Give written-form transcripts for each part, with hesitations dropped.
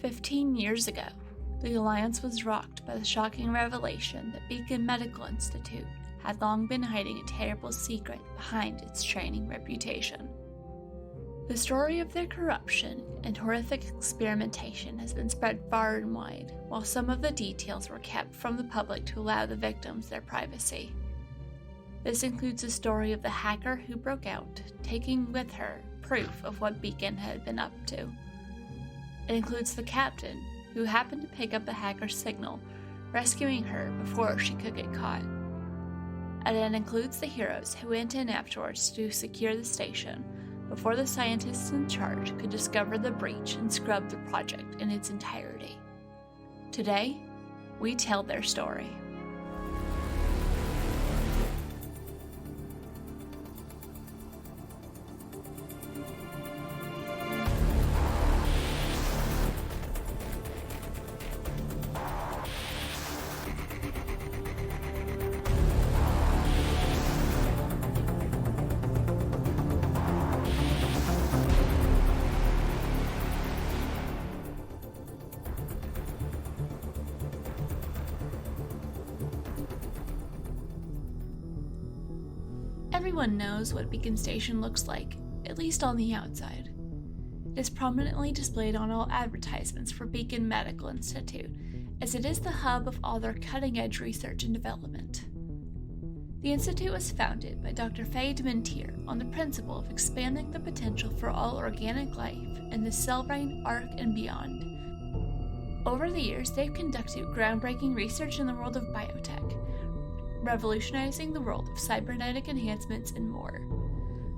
15 years ago, the Alliance was rocked by the shocking revelation that Beacon Medical Institute had long been hiding a terrible secret behind its training reputation. The story of their corruption and horrific experimentation has been spread far and wide, while some of the details were kept from the public to allow the victims their privacy. This includes the story of the hacker who broke out, taking with her proof of what Beacon had been up to. It includes the captain, who happened to pick up the hacker's signal, rescuing her before she could get caught. And it includes the heroes who went in afterwards to secure the station, before the scientists in charge could discover the breach and scrub the project in its entirety. Today, we tell their story. Everyone knows what Beacon Station looks like, at least on the outside. It is prominently displayed on all advertisements for Beacon Medical Institute, as it is the hub of all their cutting-edge research and development. The institute was founded by Dr. Faye Dementier on the principle of expanding the potential for all organic life in the Selvain, Arc, and beyond. Over the years, they've conducted groundbreaking research in the world of biotech, revolutionizing the world of cybernetic enhancements and more.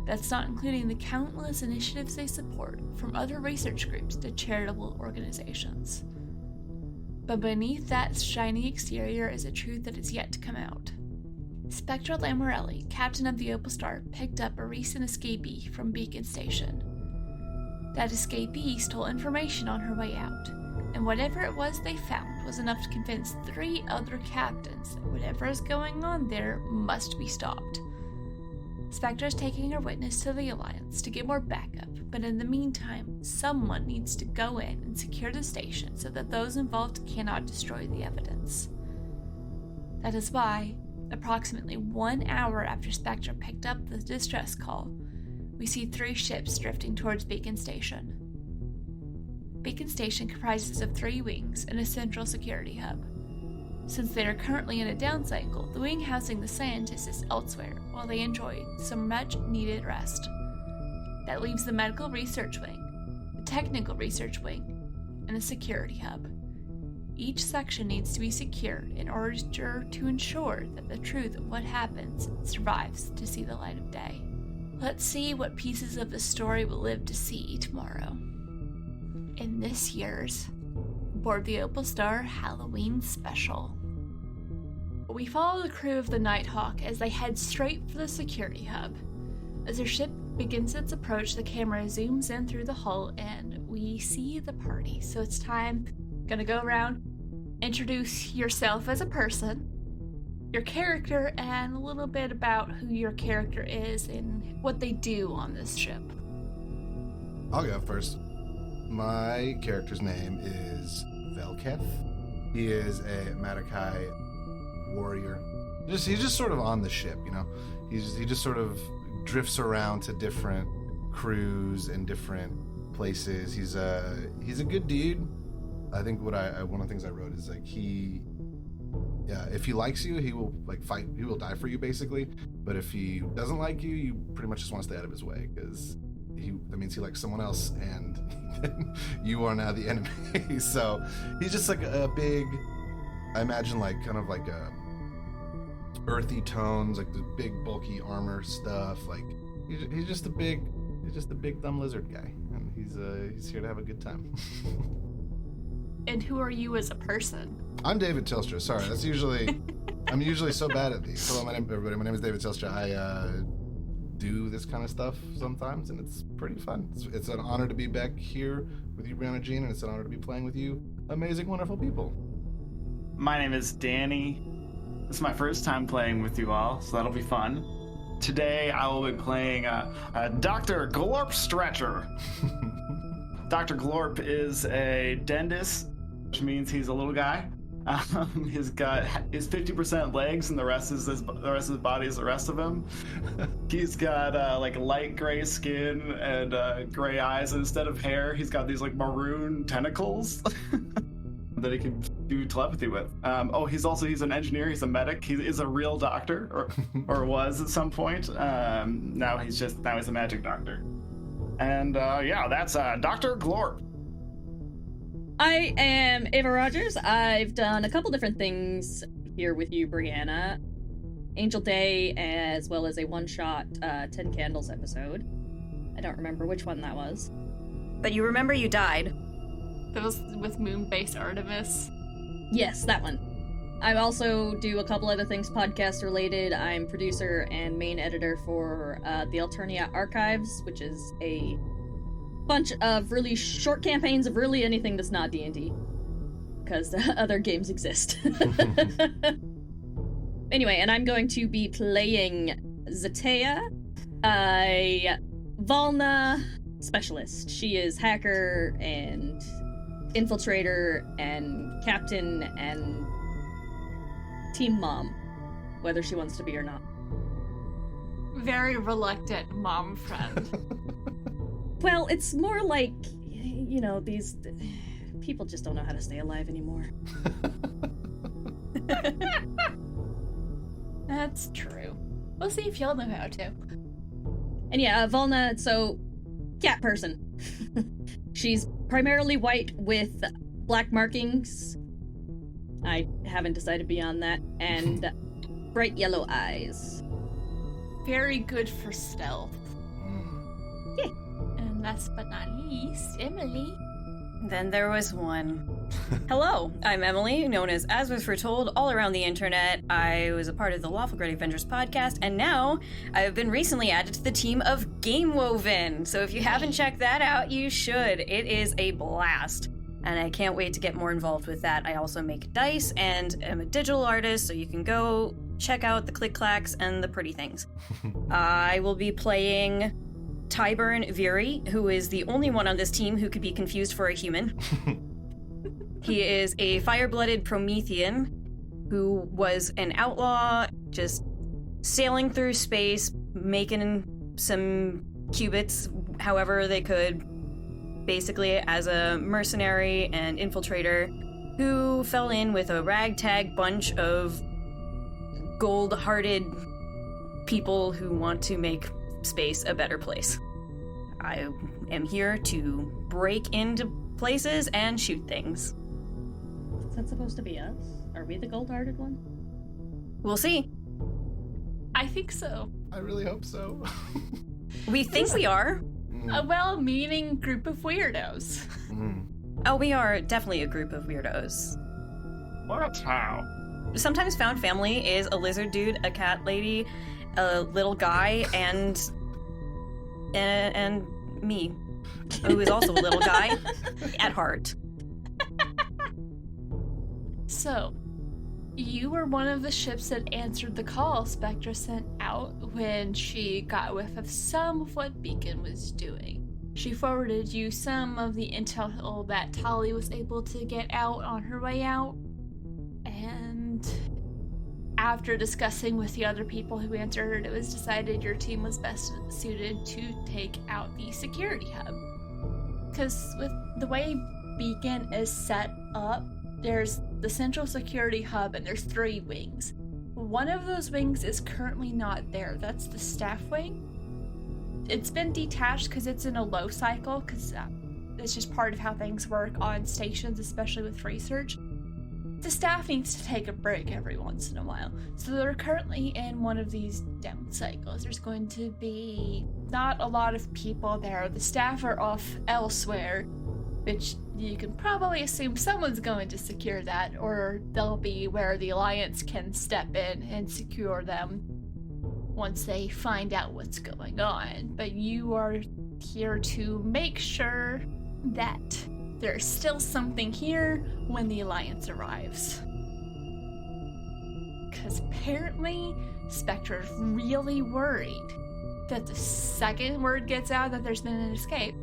That's not including the countless initiatives they support, from other research groups to charitable organizations. But beneath that shiny exterior is a truth that is yet to come out. Spectra Lamorelli, captain of the Opal Star, picked up a recent escapee from Beacon Station. That escapee stole information on her way out, and whatever it was they found was enough to convince 3 other captains that whatever is going on there must be stopped. Spectre is taking her witness to the Alliance to get more backup, but in the meantime, someone needs to go in and secure the station so that those involved cannot destroy the evidence. That is why, approximately 1 hour after Spectre picked up the distress call, we see 3 ships drifting towards Beacon Station. Beacon Station comprises of 3 wings and a central security hub. Since they are currently in a down cycle, the wing housing the scientists is elsewhere while they enjoy some much-needed rest. That leaves the medical research wing, the technical research wing, and the security hub. Each section needs to be secured in order to ensure that the truth of what happens survives to see the light of day. Let's see what pieces of the story we'll live to see tomorrow. In this year's Aboard the Opal Star Halloween Special. We follow the crew of the Nighthawk as they head straight for the security hub. As their ship begins its approach, the camera zooms in through the hull and we see the party. So it's time, gonna go around, introduce yourself as a person, your character, and a little bit about who your character is and what they do on this ship. I'll go first. My character's name is Velketh. He is a Madakai warrior. He's just sort of on the ship, you know. He just sort of drifts around to different crews and different places. He's a good dude. I think one of the things I wrote is like if he likes you, he will fight. He will die for you basically. But if he doesn't like you, you pretty much just want to stay out of his way because that means he likes someone else, and you are now the enemy. So he's just like a big, I imagine kind of like a earthy tones, like the big bulky armor stuff. Like he's just a big dumb lizard guy, and he's here to have a good time. And who are you as a person? I'm David Telstra. Sorry, I'm usually so bad at these. Hello, everybody. My name is David Telstra. I do this kind of stuff sometimes, and it's pretty fun. It's an honor to be back here with you, Brianna Jean, and it's an honor to be playing with you amazing, wonderful people. My name is Danny. This is my first time playing with you all, so that'll be fun. Today I will be playing Dr. Glorp Stretcher. Dr. Glorp is a dentist, which means he's a little guy. He's got his 50% legs, and the rest of his body is the rest of him. He's got like light gray skin and gray eyes, and instead of hair, he's got these like maroon tentacles that he can do telepathy with. He's an engineer. He's a medic. He is a real doctor, or was at some point. Now he's a magic doctor. And that's Dr. Glorp. I am Ava Rogers. I've done a couple different things here with you, Brianna. Angel Day, as well as a one-shot 10 Candles episode. I don't remember which one that was. But you remember you died. That was with Moonbase Artemis. Yes, that one. I also do a couple other things podcast-related. I'm producer and main editor for the Alternia Archives, which is a bunch of really short campaigns of really anything that's not D&D, because other games exist. Anyway, and I'm going to be playing Zatea, a Volna specialist. She is hacker and infiltrator and captain and team mom, whether she wants to be or not. Very reluctant mom friend. Well, it's more like, these people just don't know how to stay alive anymore. That's true. We'll see if y'all know how to. And yeah, Volna, so, cat person. She's primarily white with black markings. I haven't decided beyond that. And bright yellow eyes. Very good for stealth. Yeah. And last but not least, Emily. Then there was one. Hello, I'm Emily, known as Was Foretold all around the internet. I was a part of the Lawful Great Avengers podcast, and now I have been recently added to the team of Game Woven. So if you haven't checked that out, you should. It is a blast, and I can't wait to get more involved with that. I also make dice and am a digital artist, so you can go check out the click-clacks and the pretty things. I will be playing Tyburn Viri, who is the only one on this team who could be confused for a human. He is a fire-blooded Promethean who was an outlaw, just sailing through space, making some qubits however they could, basically as a mercenary and infiltrator, who fell in with a ragtag bunch of gold-hearted people who want to make space a better place. I am here to break into places and shoot things. Is that supposed to be us? Are we the gold-hearted one? We'll see. I think so. I really hope so. We think we are. A well-meaning group of weirdos. Oh, we are definitely a group of weirdos. What's how? Sometimes found family is a lizard dude, a cat lady, a little guy, and me, who is also a little guy at heart. So, you were one of the ships that answered the call Spectra sent out when she got whiff of some of what Beacon was doing. She forwarded you some of the intel that Tali was able to get out on her way out, and after discussing with the other people who answered, it was decided your team was best suited to take out the security hub. Because with the way Beacon is set up, there's the central security hub and there's 3 wings. One of those wings is currently not there. That's the staff wing. It's been detached because it's in a low cycle, because it's just part of how things work on stations, especially with research. The staff needs to take a break every once in a while. So they're currently in one of these down cycles. There's going to be not a lot of people there. The staff are off elsewhere, which you can probably assume someone's going to secure that, or they'll be where the Alliance can step in and secure them once they find out what's going on. But you are here to make sure that there's still something here when the Alliance arrives. Because apparently, Spectra's really worried that the second word gets out that there's been an escape,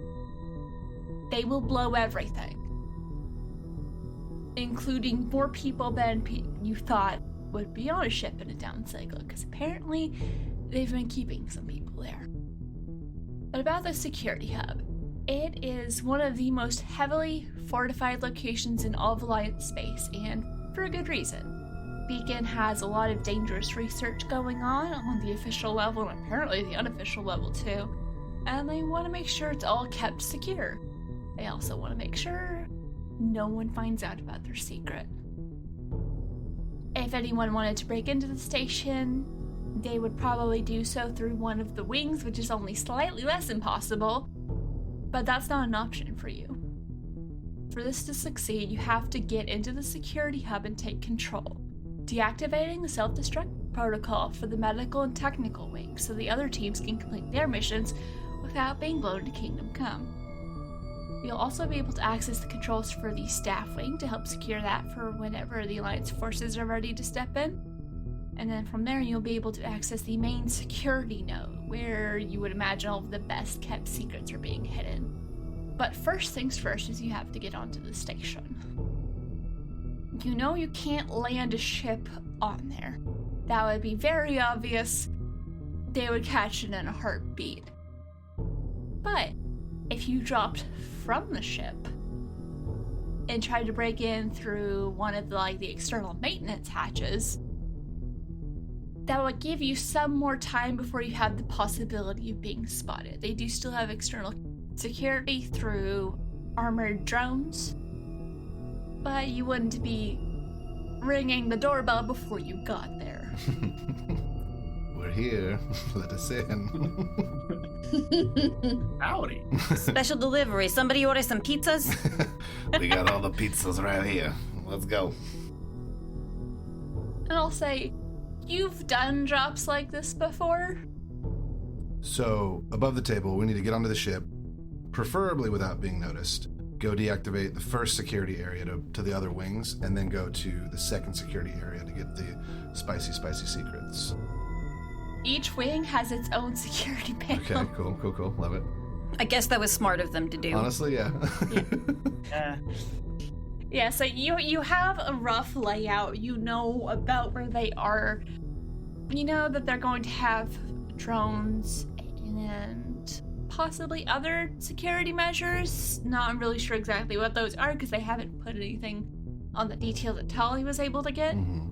they will blow everything, including more people than you thought would be on a ship in a down cycle, because apparently they've been keeping some people there. But about the security hub, it is one of the most heavily fortified locations in all of Alliance space, and for a good reason. Beacon has a lot of dangerous research going on the official level and apparently the unofficial level too, and they want to make sure it's all kept secure. They also want to make sure no one finds out about their secret. If anyone wanted to break into the station, they would probably do so through one of the wings, which is only slightly less impossible, but that's not an option for you. For this to succeed, you have to get into the security hub and take control, deactivating the self-destruct protocol for the medical and technical wings so the other teams can complete their missions without being blown to Kingdom Come. You'll also be able to access the controls for the staff wing to help secure that for whenever the Alliance forces are ready to step in. And then from there, you'll be able to access the main security node, where you would imagine all of the best kept secrets are being hidden. But first things first is you have to get onto the station. You know you can't land a ship on there. That would be very obvious. They would catch it in a heartbeat. But if you dropped from the ship and tried to break in through one of the external maintenance hatches, that would give you some more time before you have the possibility of being spotted. They do still have external security through armored drones, but you wouldn't be ringing the doorbell before you got there. We're here. Let us in. Howdy. Special delivery. Somebody order some pizzas? We got all the pizzas right here. Let's go. And I'll say, you've done drops like this before? So, above the table, we need to get onto the ship, preferably without being noticed. Go deactivate the first security area to the other wings, and then go to the second security area to get the spicy secrets. Each wing has its own security panel. Okay, cool. Love it. I guess that was smart of them to do. Honestly, yeah. Yeah. Yeah, so you have a rough layout. You know about where they are. You know that they're going to have drones and possibly other security measures. Not really sure exactly what those are because they haven't put anything on the detail that Tali was able to get. Mm-hmm.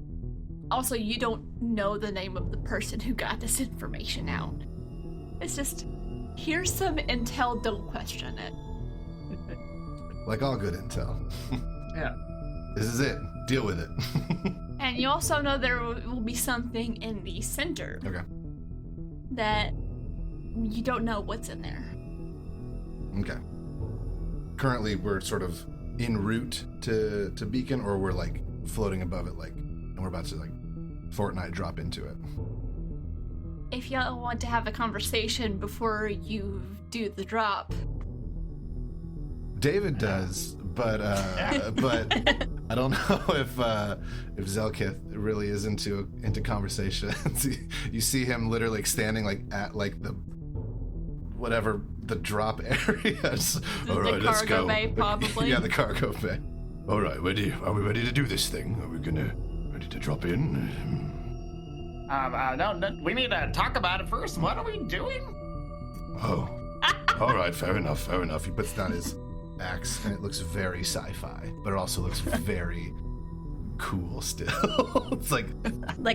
Also, you don't know the name of the person who got this information out. It's just, here's some intel, don't question it. Like all good intel. Yeah. This is it. Deal with it. And you also know there will be something in the center. Okay. That you don't know what's in there. Okay. Currently, we're sort of en route to Beacon, or we're floating above it, and we're about to Fortnite drop into it. If y'all want to have a conversation before you do the drop. David does, but I don't know if Zelkith really is into conversations. You see him literally standing at the whatever the drop area. All right, let's go. The cargo bay, probably. Yeah, the cargo bay. All right, are we ready to do this thing? Are we ready to drop in? No, we need to talk about it first. What are we doing? Oh, all right, fair enough. He puts down his axe, and it looks very sci-fi, but it also looks very cool still. It's like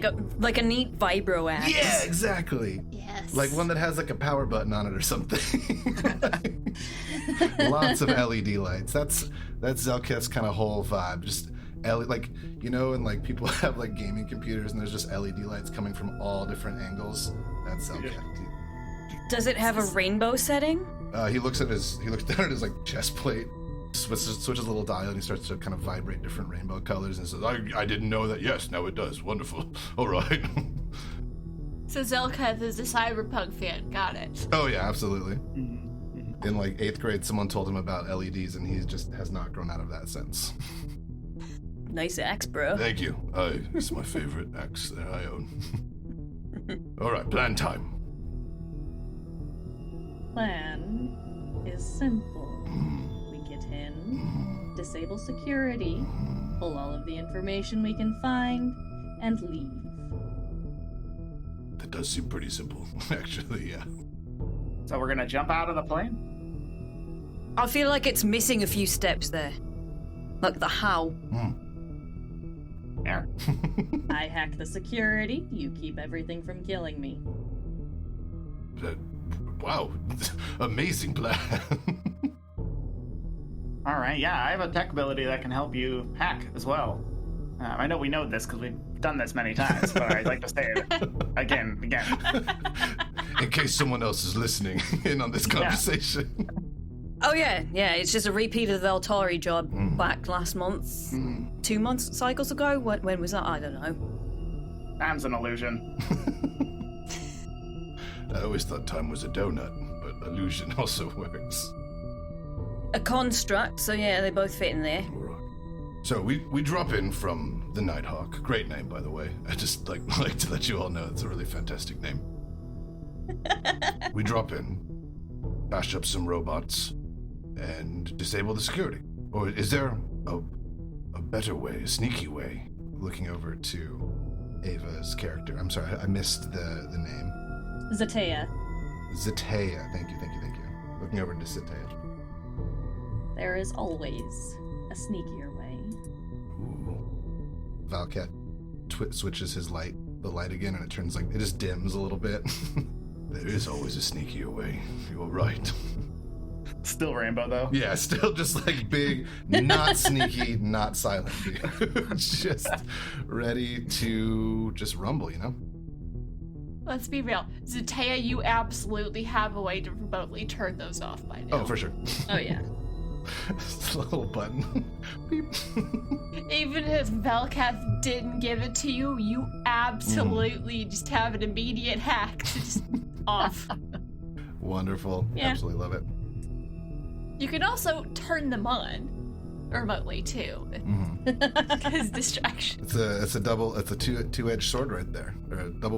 a neat vibro axe. Yeah, exactly. Yes. Like one that has a power button on it or something. Lots of LED lights. That's Zelkith's kind of whole vibe. Just and people have gaming computers and there's just LED lights coming from all different angles. That's Zelkith. Yeah. Does it have a rainbow setting? He looks down at his chest plate, switches a little dial, and he starts to kind of vibrate different rainbow colors and says, I didn't know that. Yes, now it does. Wonderful. All right. So Zelkith is a cyberpunk fan. Got it. Oh yeah, absolutely. In 8th grade, someone told him about LEDs, and he just has not grown out of that since. Nice axe, bro. Thank you. It's my favorite axe that I own. All right, plan time. Plan is simple. We in, disable security, pull all of the information we can find, and leave. That does seem pretty simple, actually, yeah. So we're gonna jump out of the plane? I feel like it's missing a few steps there. Like the how. Yeah. I hack the security, you keep everything from killing me. Wow, amazing plan. All right, yeah, I have a tech ability that can help you hack as well. I know we know this because we've done this many times, but I'd like to say it again. In case someone else is listening in on this conversation. Oh yeah, it's just a repeat of the Altari job back last month. 2 months cycles ago? When was that? I don't know. Time's an illusion. I always thought time was a donut, but illusion also works. A construct, so yeah, they both fit in there. All right. So we drop in from the Nighthawk. Great name, by the way. I just like to let you all know it's a really fantastic name. We drop in, bash up some robots, and disable the security. Or is there a better way, a sneaky way? Looking over to Ava's character. I'm sorry, I missed the name. Zatea. Zatea. Thank you. Looking over to Zatea. There is always a sneakier way. Ooh. Valcat switches the light again, and it turns it just dims a little bit. There is always a sneakier way. You're right. Still rainbow, though. Yeah, still just big, not sneaky, not silent. Just ready to just rumble, Let's be real. Zatea, you absolutely have a way to remotely turn those off by now. Oh, for sure. Oh yeah. It's a little button. Beep. Even if Velkath didn't give it to you, you absolutely just have an immediate hack to just off. Wonderful. Yeah. Absolutely love it. You can also turn them on remotely too, because distraction. It's a two-edged sword right there, or a double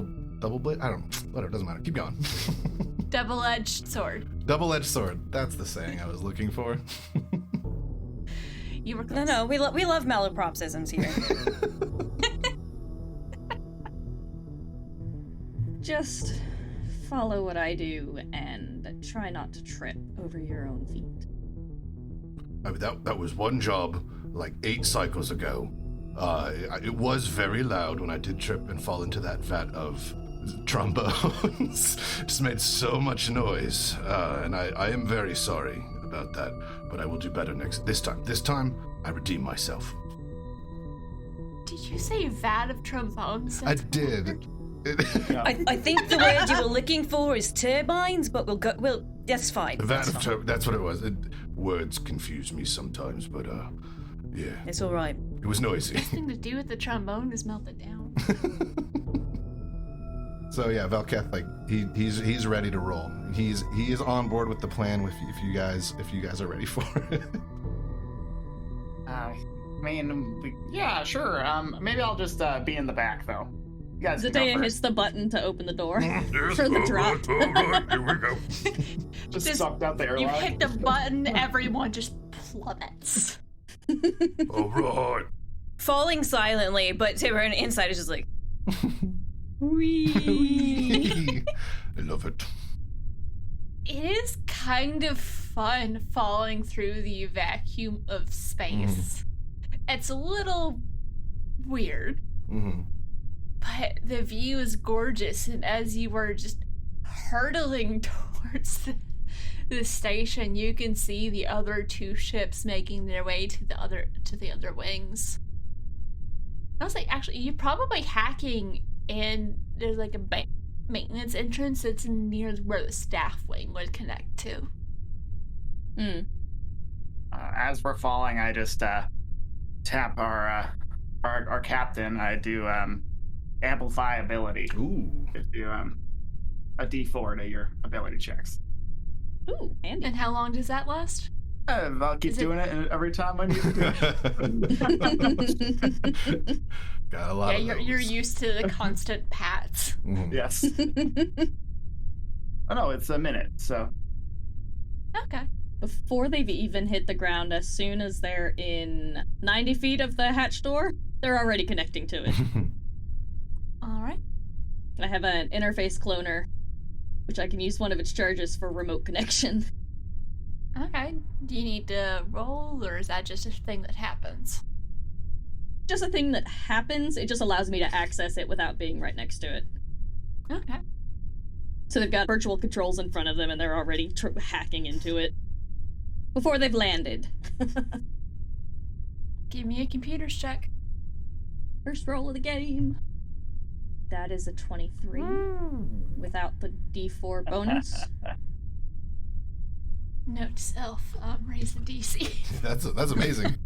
blade. I don't know. Whatever, doesn't matter. Keep going. Double-edged sword. Double-edged sword. That's the saying I was looking for. You were close. No, we love malapropsisms here. Just follow what I do and try not to trip over your own feet. I mean, that was one job 8 cycles ago. It was very loud when I did trip and fall into that vat of trombones. Just made so much noise, and I am very sorry about that. But I will do better this time. This time, I redeem myself. Did you say vat of trombones? I did. Yeah. I think the word you were looking for is turbines, but that's fine. That's what it was. Words confuse me sometimes, but yeah. It's all right. It was noisy. Nothing to do with the trombone is melted down. So yeah, Velkath, he's ready to roll. He is on board with the plan. If you guys are ready for it. Yeah, sure. Maybe I'll just be in the back though. You guys can go Zatea first. hits the button to open the door for the drop. All right, here we go. Just sucked out the airlock. You hit the button, everyone just plummets. All right. Falling silently, but Timber inside is just like, Whee! I love it. It is kind of fun falling through the vacuum of space. It's a little weird, but the view is gorgeous, and as you were just hurtling towards the station, you can see the other 2 ships making their way to the other wings. I was actually, you're probably hacking, and there's a maintenance entrance that's near where the staff wing would connect to. As we're falling, I just tap our captain. I do amplify ability. Ooh. Do a D4 to your ability checks. Ooh, handy. And how long does that last? I'll keep doing it every time I need to do it. Got a lot of those. You're used to the constant pats. Yes. Oh no, it's a minute, so. Okay. Before they've even hit the ground, as soon as they're in 90 feet of the hatch door, they're already connecting to it. All right. I have an interface cloner, which I can use one of its charges for remote connection. Okay. Do you need to roll, or is that just a thing that happens? Just a thing that happens, it just allows me to access it without being right next to it. Okay. So they've got virtual controls in front of them, and they're already hacking into it. Before they've landed. Give me a computer's check. First roll of the game. That is a 23, without the D4 bonus. Note to self, raise the DC. That's amazing.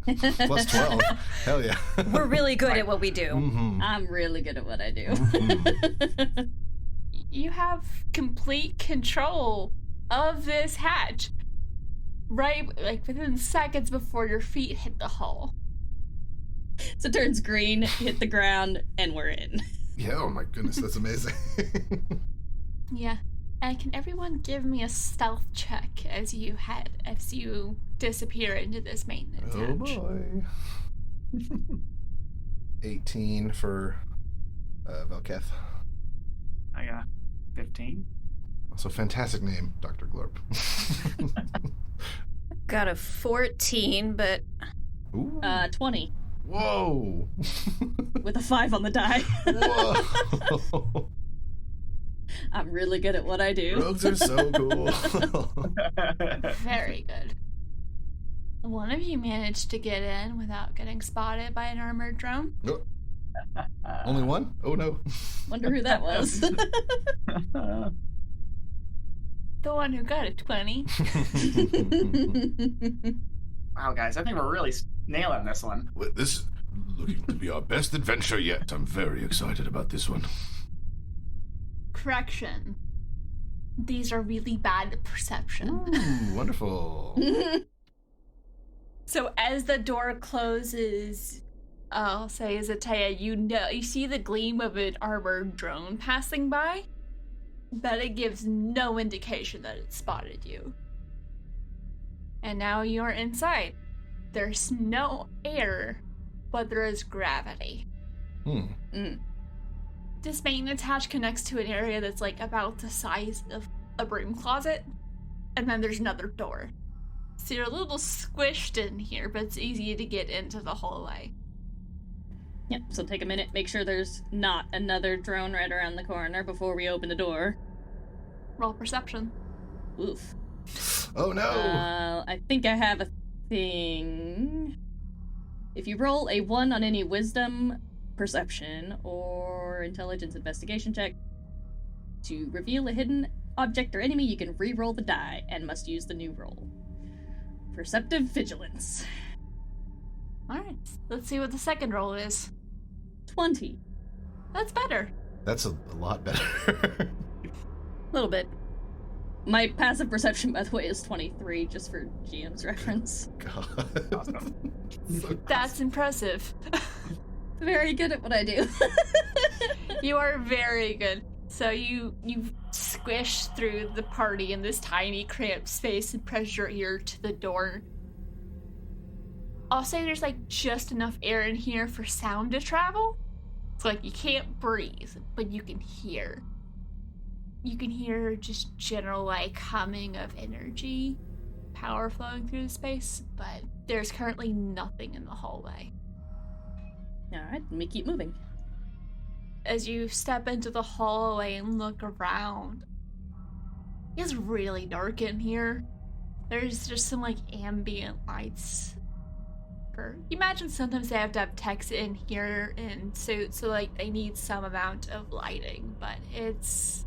Plus 12. Hell yeah. We're really good at what we do. Mm-hmm. I'm really good at what I do. Mm-hmm. You have complete control of this hatch. Right, like within seconds before your feet hit the hull. So it turns green, hit the ground, and we're in. Yeah, oh my goodness, that's amazing. Yeah. And can everyone give me a stealth check as you disappear into this maintenance Oh hatch? boy. 18 for Velketh. I got 15. Also, fantastic name, Dr. Glorp. Got a 14, but Ooh. 20, Whoa. with a 5 on the die. Whoa. I'm really good at what I do. Rogues are so cool. Very good. One of you managed to get in without getting spotted by an armored drone. Oh, only one? Oh no. Wonder who that was. The one who got a 20. Wow, guys, I think we're really nailing this one. Well, this is looking to be our best adventure yet. I'm very excited about this one. Correction. These are really bad at perception. Ooh, wonderful. So as the door closes, I'll say as Ataya, you see the gleam of an armored drone passing by, but it gives no indication that it spotted you. And now you're inside. There's no air, but there is gravity. This maintenance hatch connects to an area that's like about the size of a broom closet, and then there's another door. So you're a little squished in here, but it's easy to get into the hallway. Yep, so take a minute, make sure there's not another drone right around the corner before we open the door. Roll perception. Oof. Oh no. I think I have a thing. If you roll a 1 on any wisdom, perception, or intelligence investigation check to reveal a hidden object or enemy, you can re-roll the die and must use the new roll. Perceptive vigilance. Alright, let's see what the second roll is. 20. That's better. That's a lot better. a little bit. My passive perception, by the way, is 23, just for GM's reference. God. Awesome. So That's impressive. Very good at what I do. You are very good. So you squish through the party in this tiny cramped space and press your ear to the door. I'll say there's like just enough air in here for sound to travel. It's like you can't breathe, but you can hear. You can hear just general like humming of energy, power flowing through the space, but there's currently nothing in the hallway. Alright, let me keep moving. As you step into the hallway and look around, it's really dark in here. There's just some like ambient lights. You imagine sometimes they have to have techs in here in suits, so like they need some amount of lighting, but it's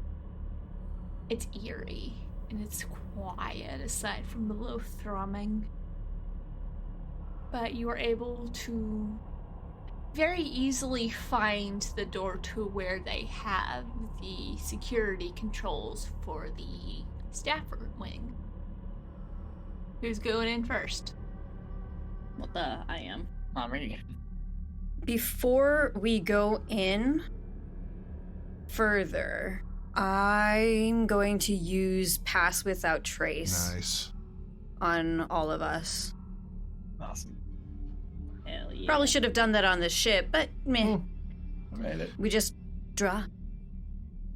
eerie and it's quiet aside from the low thrumming. But you are able to very easily find the door to where they have the security controls for the Stafford wing. Who's going in first? What the? I am. Not me. Before we go in further, I'm going to use Pass Without Trace. nice. on all of us. Awesome. Hell yeah. Probably should have done that on the ship, but meh. I made it. We just draw.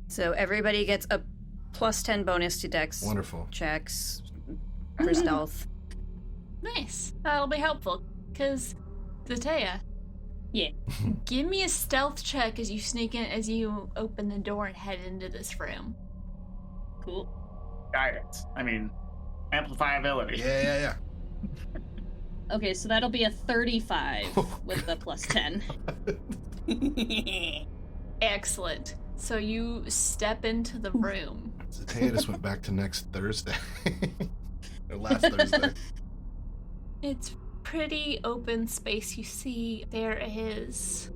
So everybody gets a plus 10 bonus to dex Wonderful. checks for stealth. Nice. That'll be helpful, because Zatea. Yeah. Give me a stealth check as you sneak in, as you open the door and head into this room. Cool. Guidance. I mean, amplifiability. Yeah. Okay, so that'll be a 35 with the plus 10. Excellent. So you step into the room. Zatea just went back to next Thursday. Or last Thursday. It's pretty open space. You see there is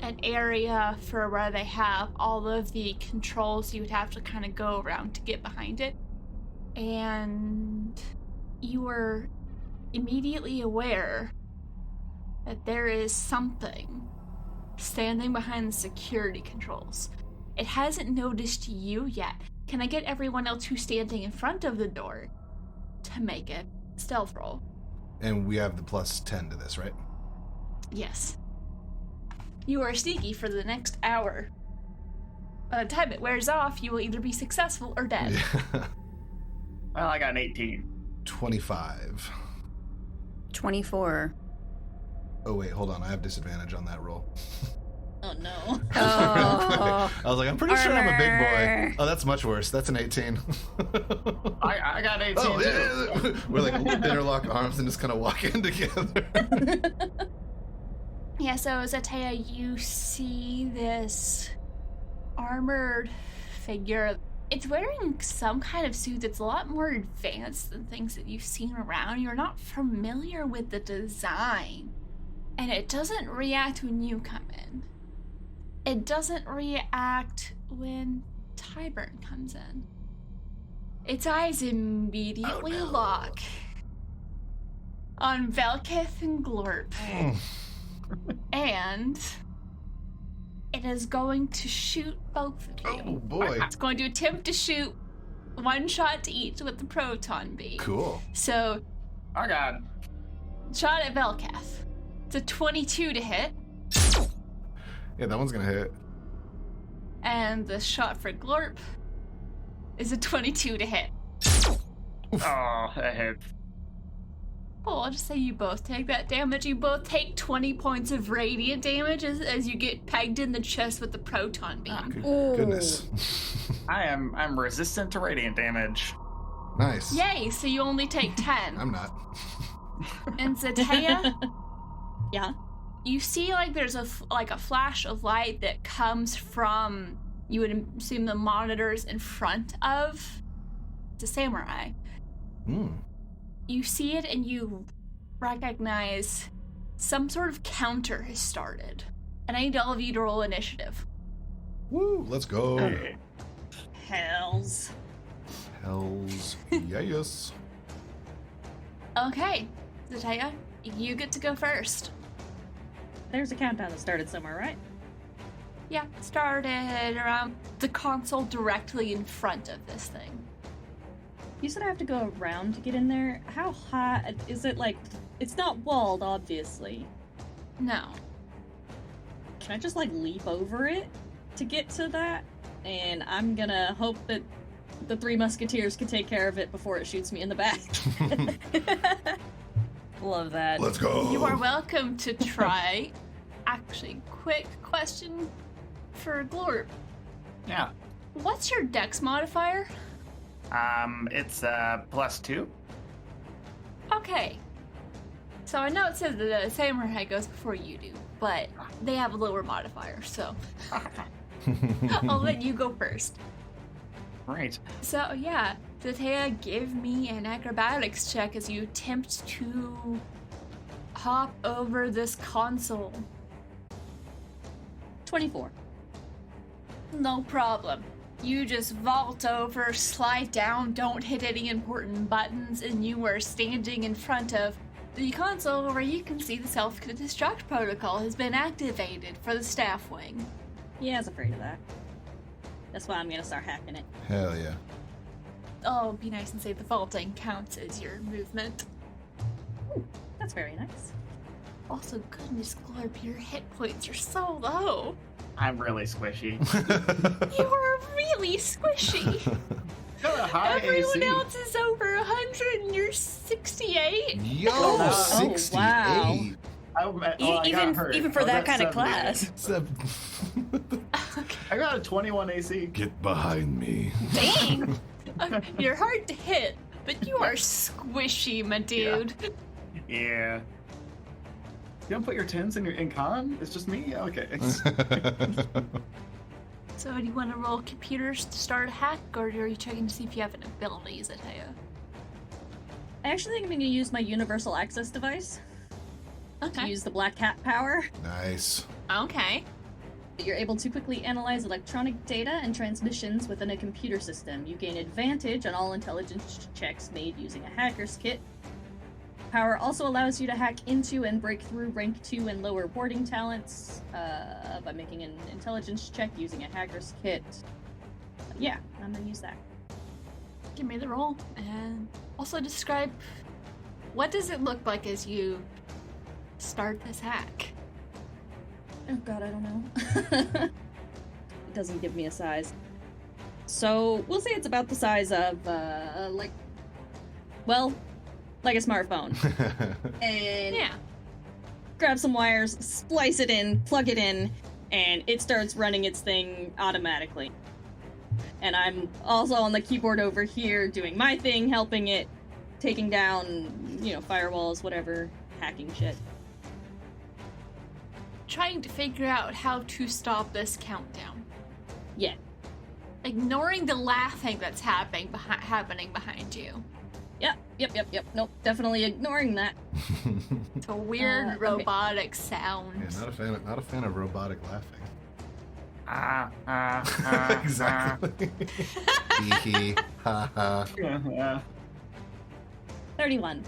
an area for where they have all of the controls. You would have to kind of go around to get behind it. And you are immediately aware that there is something standing behind the security controls. It hasn't noticed you yet. Can I get everyone else who's standing in front of the door to make a stealth roll? And we have the plus 10 to this, right? Yes. You are sneaky for the next hour. By the time it wears off, you will either be successful or dead. Yeah. Well, I got an 18. 25. 24. Oh, wait, hold on. I have disadvantage on that roll. Oh no. Oh. I was like, I'm pretty sure I'm a big Armor. boy. Oh, that's much worse. That's an 18. I got 18 Oh, too. yeah. We're like interlock arms and just kind of walk in together. Yeah, so Zatea, you see this armored figure. It's wearing some kind of suit that's a lot more advanced than things that you've seen around. You're not familiar with the design. And it doesn't react when you come in. It doesn't react when Tyburn comes in. Its eyes immediately lock on Velkith and Glorp. And it is going to shoot both of you. Oh, boy. It's going to attempt to shoot one shot to each with the proton beam. Cool. So, Oh, God. shot at Velkith. It's a 22 to hit. Yeah, that one's going to hit. And the shot for Glorp is a 22 to hit. Oh, that hit. Oh, I'll just say you both take that damage. You both take 20 points of radiant damage as you get pegged in the chest with the proton beam. Goodness. I'm resistant to radiant damage. Nice. Yay, so you only take 10. I'm not. And Zatea, Yeah. you see like there's a flash of light that comes from, you would assume, the monitors in front of the samurai. You see it and you recognize some sort of counter has started. And I need all of you to roll initiative. Woo, let's go. Okay. Hells. Hells yes. Okay, Zatea, you get to go first. There's a countdown that started somewhere, right? Yeah, started around the console directly in front of this thing. You said I have to go around to get in there. How high is it? Like, it's not walled, obviously. No. Can I just, like, leap over it to get to that? And I'm gonna hope that the Three Musketeers can take care of it before it shoots me in the back. Love that. Let's go. You are welcome to try. Actually, quick question for Glorp. Yeah. What's your dex modifier? It's +2. Okay. So I know it says that the samurai goes before you do, but they have a lower modifier, so I'll let you go first. Right. So yeah, Zatea, give me an acrobatics check as you attempt to hop over this console. 24. No problem. You just vault over, slide down, don't hit any important buttons, and you are standing in front of the console where you can see the self-destruct protocol has been activated for the staff wing. Yeah, I was afraid of that. That's why I'm gonna start hacking it. Hell yeah. I'll be nice and say the vaulting counts as your movement. Ooh, that's very nice. Also, goodness, Glorp, your hit points are so low. I'm really squishy. You are really squishy. Got a high Everyone AC. else is over 100 and you're 68. Yo, Oh, 68. wow. I got hurt. Even for I was that at kind of 78. class. I got a 21 AC. Get behind me. Dang! You're hard to hit, but you are squishy, my dude. Yeah. You don't put your 10s in con? It's just me? Okay. So do you want to roll computers to start a hack, or are you checking to see if you have an ability, Zataya? I actually think I'm going to use my universal access device to Okay. use the Black Cat power. Nice. Okay. You're able to quickly analyze electronic data and transmissions within a computer system. You gain advantage on all intelligence checks made using a hacker's kit. Power also allows you to hack into and break through rank 2 and lower warding talents by making an intelligence check using a hacker's kit. Yeah, I'm gonna use that. Give me the roll, and also describe what does it look like as you start this hack. Oh god, I don't know. It doesn't give me a size. So, we'll say it's about the size of, like a smartphone. And Yeah. grab some wires, splice it in, plug it in, and it starts running its thing automatically. And I'm also on the keyboard over here doing my thing, helping it, taking down, firewalls, whatever, hacking shit. Trying to figure out how to stop this countdown. Yeah. Ignoring the laughing that's happening behind you. Yep. Nope, definitely ignoring that. It's a weird Okay. robotic sound. Yeah, not a fan of robotic laughing. Exactly. Exactly. Hee hee. Ha ha. Yeah. 31.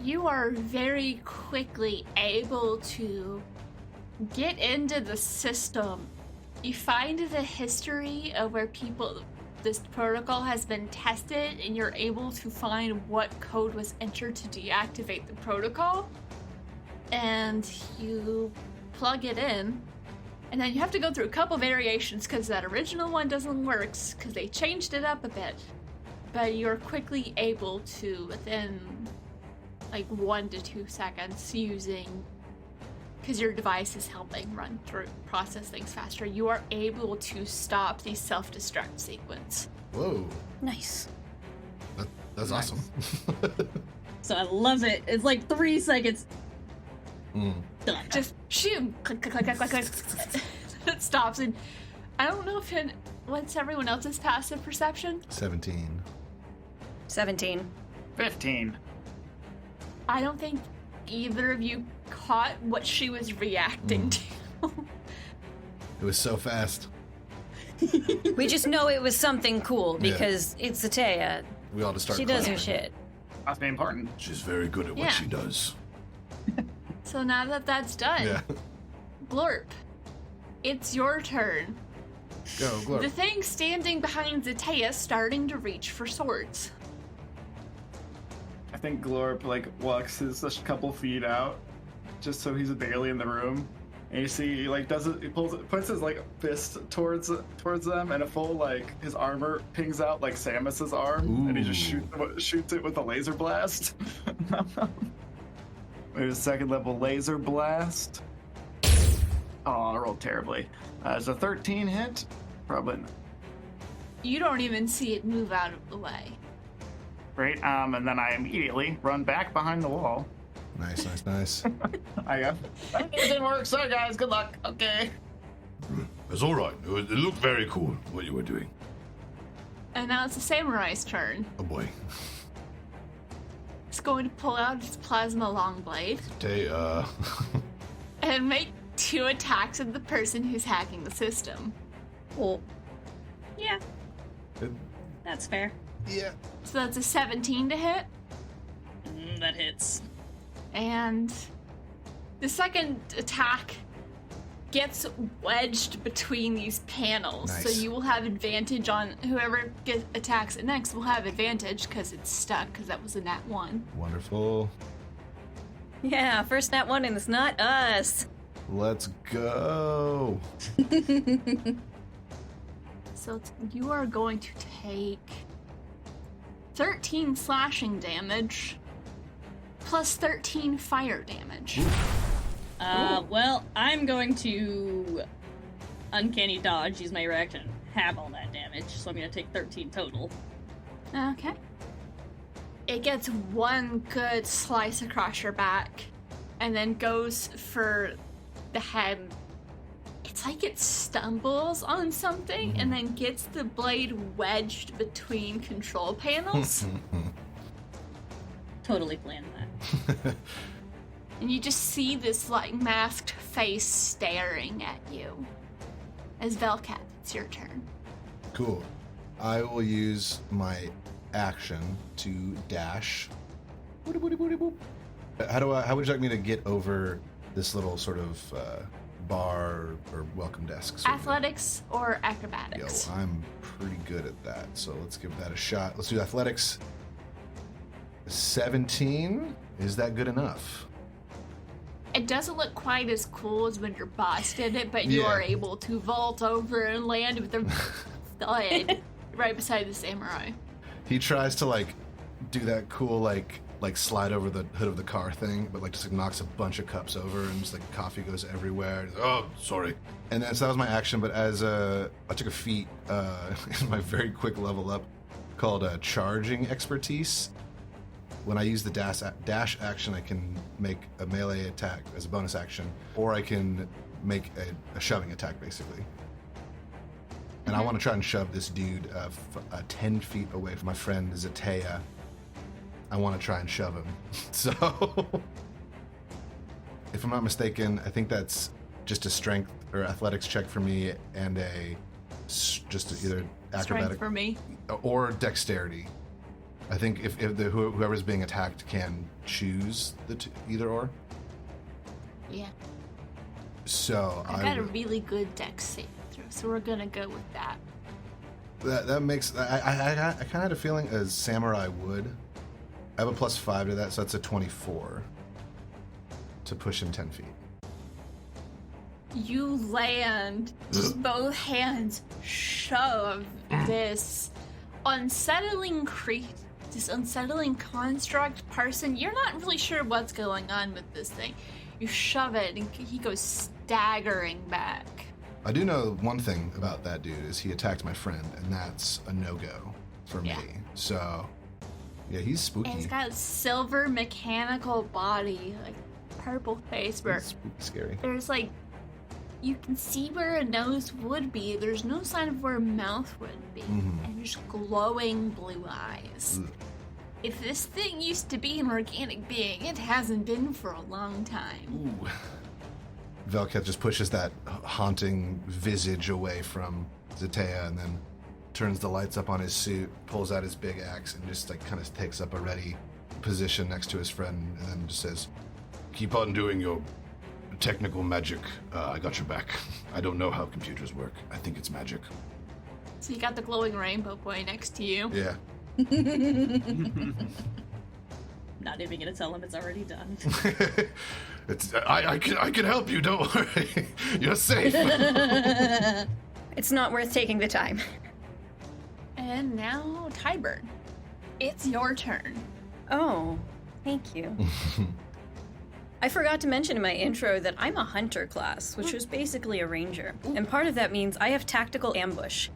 You are very quickly able to get into the system. You find the history of where this protocol has been tested, and you're able to find what code was entered to deactivate the protocol. And you plug it in, and then you have to go through a couple variations because that original one doesn't work because they changed it up a bit. But you're quickly able to, within like 1 to 2 seconds, because your device is helping process things faster, you are able to stop the self-destruct sequence. Whoa. Nice. That's awesome. So I love it. It's like 3 seconds. Done. Just shoot, click, click, click, click, click, click. It stops, and I don't know what's everyone else's passive perception. 17. 17. 15. I don't think either of you caught what she was reacting to. It was so fast. We just know it was something cool Yeah. because it's Zataya. We all just start She does her clapping. shit. Must be important. She's very good at what Yeah. she does. So now that that's done, Yeah. Glorp, it's your turn. Go, Glorp. The thing standing behind Zataya starting to reach for swords. I think Glorp walks his a couple feet out, just so he's barely in the room. And you see he puts his fist towards them, and a full his armor pings out like Samus's arm, and he just shoots it with a laser blast. There's a second level laser blast. Oh, I rolled terribly. It's a 13 hit. Probably not. You don't even see it move out of the way. Great. And then I immediately run back behind the wall. Nice. I go. It didn't work. Sorry, guys. Good luck. Okay. It's all right. It looked very cool what you were doing. And now it's the samurai's turn. Oh boy. It's going to pull out its plasma long blade and make 2 attacks at the person who's hacking the system. Cool. Yeah, It- that's fair. yeah. So that's a 17 to hit. That hits. And the second attack gets wedged between these panels. Nice. So you will have advantage on whoever attacks it next will have advantage because it's stuck, because that was a nat 1. Wonderful. Yeah, first nat 1 and it's not us. Let's go. So you are going to take 13 slashing damage plus 13 fire damage. Well, I'm going to uncanny dodge, use my reaction, have all that damage, so I'm gonna take 13 total. Okay. It gets one good slice across your back and then goes for the head. It's like it stumbles on something and then gets the blade wedged between control panels. Totally planned that. And you just see this like masked face staring at you. As Velcat, it's your turn. Cool. I will use my action to dash. Boop, boop, boop, boop. How would you like me to get over this little sort of bar or welcome desk? Sort of thing? Athletics or Yo, acrobatics? I'm pretty good at that, so let's give that a shot. Let's do athletics. 17. Is that good enough? It doesn't look quite as cool as when your boss did it, but you Yeah. are able to vault over and land with a thud right beside the samurai. He tries to like do that cool like slide over the hood of the car thing, but like just like knocks a bunch of cups over and just like coffee goes everywhere. He's like, oh, sorry. And then so that was my action, but as I took a feat in my very quick level up called charging expertise. When I use the dash action, I can make a melee attack as a bonus action, or I can make a shoving attack, basically. And I want to try and shove this dude 10 feet away from my friend Zatea. I want to try and shove him. So, if I'm not mistaken, I think that's just a strength or athletics check for me and just either acrobatic Strength for me. or dexterity. I think if whoever's being attacked can choose either or. Yeah. So I got a really good dex save throw, so we're gonna go with that. that makes I kind of had a feeling as samurai would. I have a +5 to that, so that's a 24 to push him 10 feet. You land, just both hands shove this unsettling this unsettling construct person. You're not really sure what's going on with this thing. You shove it and he goes staggering back. I do know one thing about that dude is he attacked my friend, and that's a no-go for me. Yeah. So, yeah, he's spooky. And he's got a silver mechanical body, like purple face, where He's spooky scary. there's like, you can see where a nose would be. There's no sign of where a mouth would be. And just glowing blue eyes. Ugh. If this thing used to be an organic being, it hasn't been for a long time. Ooh. Velket just pushes that haunting visage away from Zatea and then turns the lights up on his suit, pulls out his big axe, and just like kind of takes up a ready position next to his friend, and then just says, "Keep on doing your technical magic. I got your back. I don't know how computers work. I think it's magic." So you got the glowing rainbow boy next to you. Yeah. Not even gonna tell him it's already done. I can help you. Don't worry. You're safe. It's not worth taking the time. And now, Tyburn. It's your turn. Oh, thank you. I forgot to mention in my intro that I'm a hunter class, which is basically a ranger. And part of that means I have tactical ambush.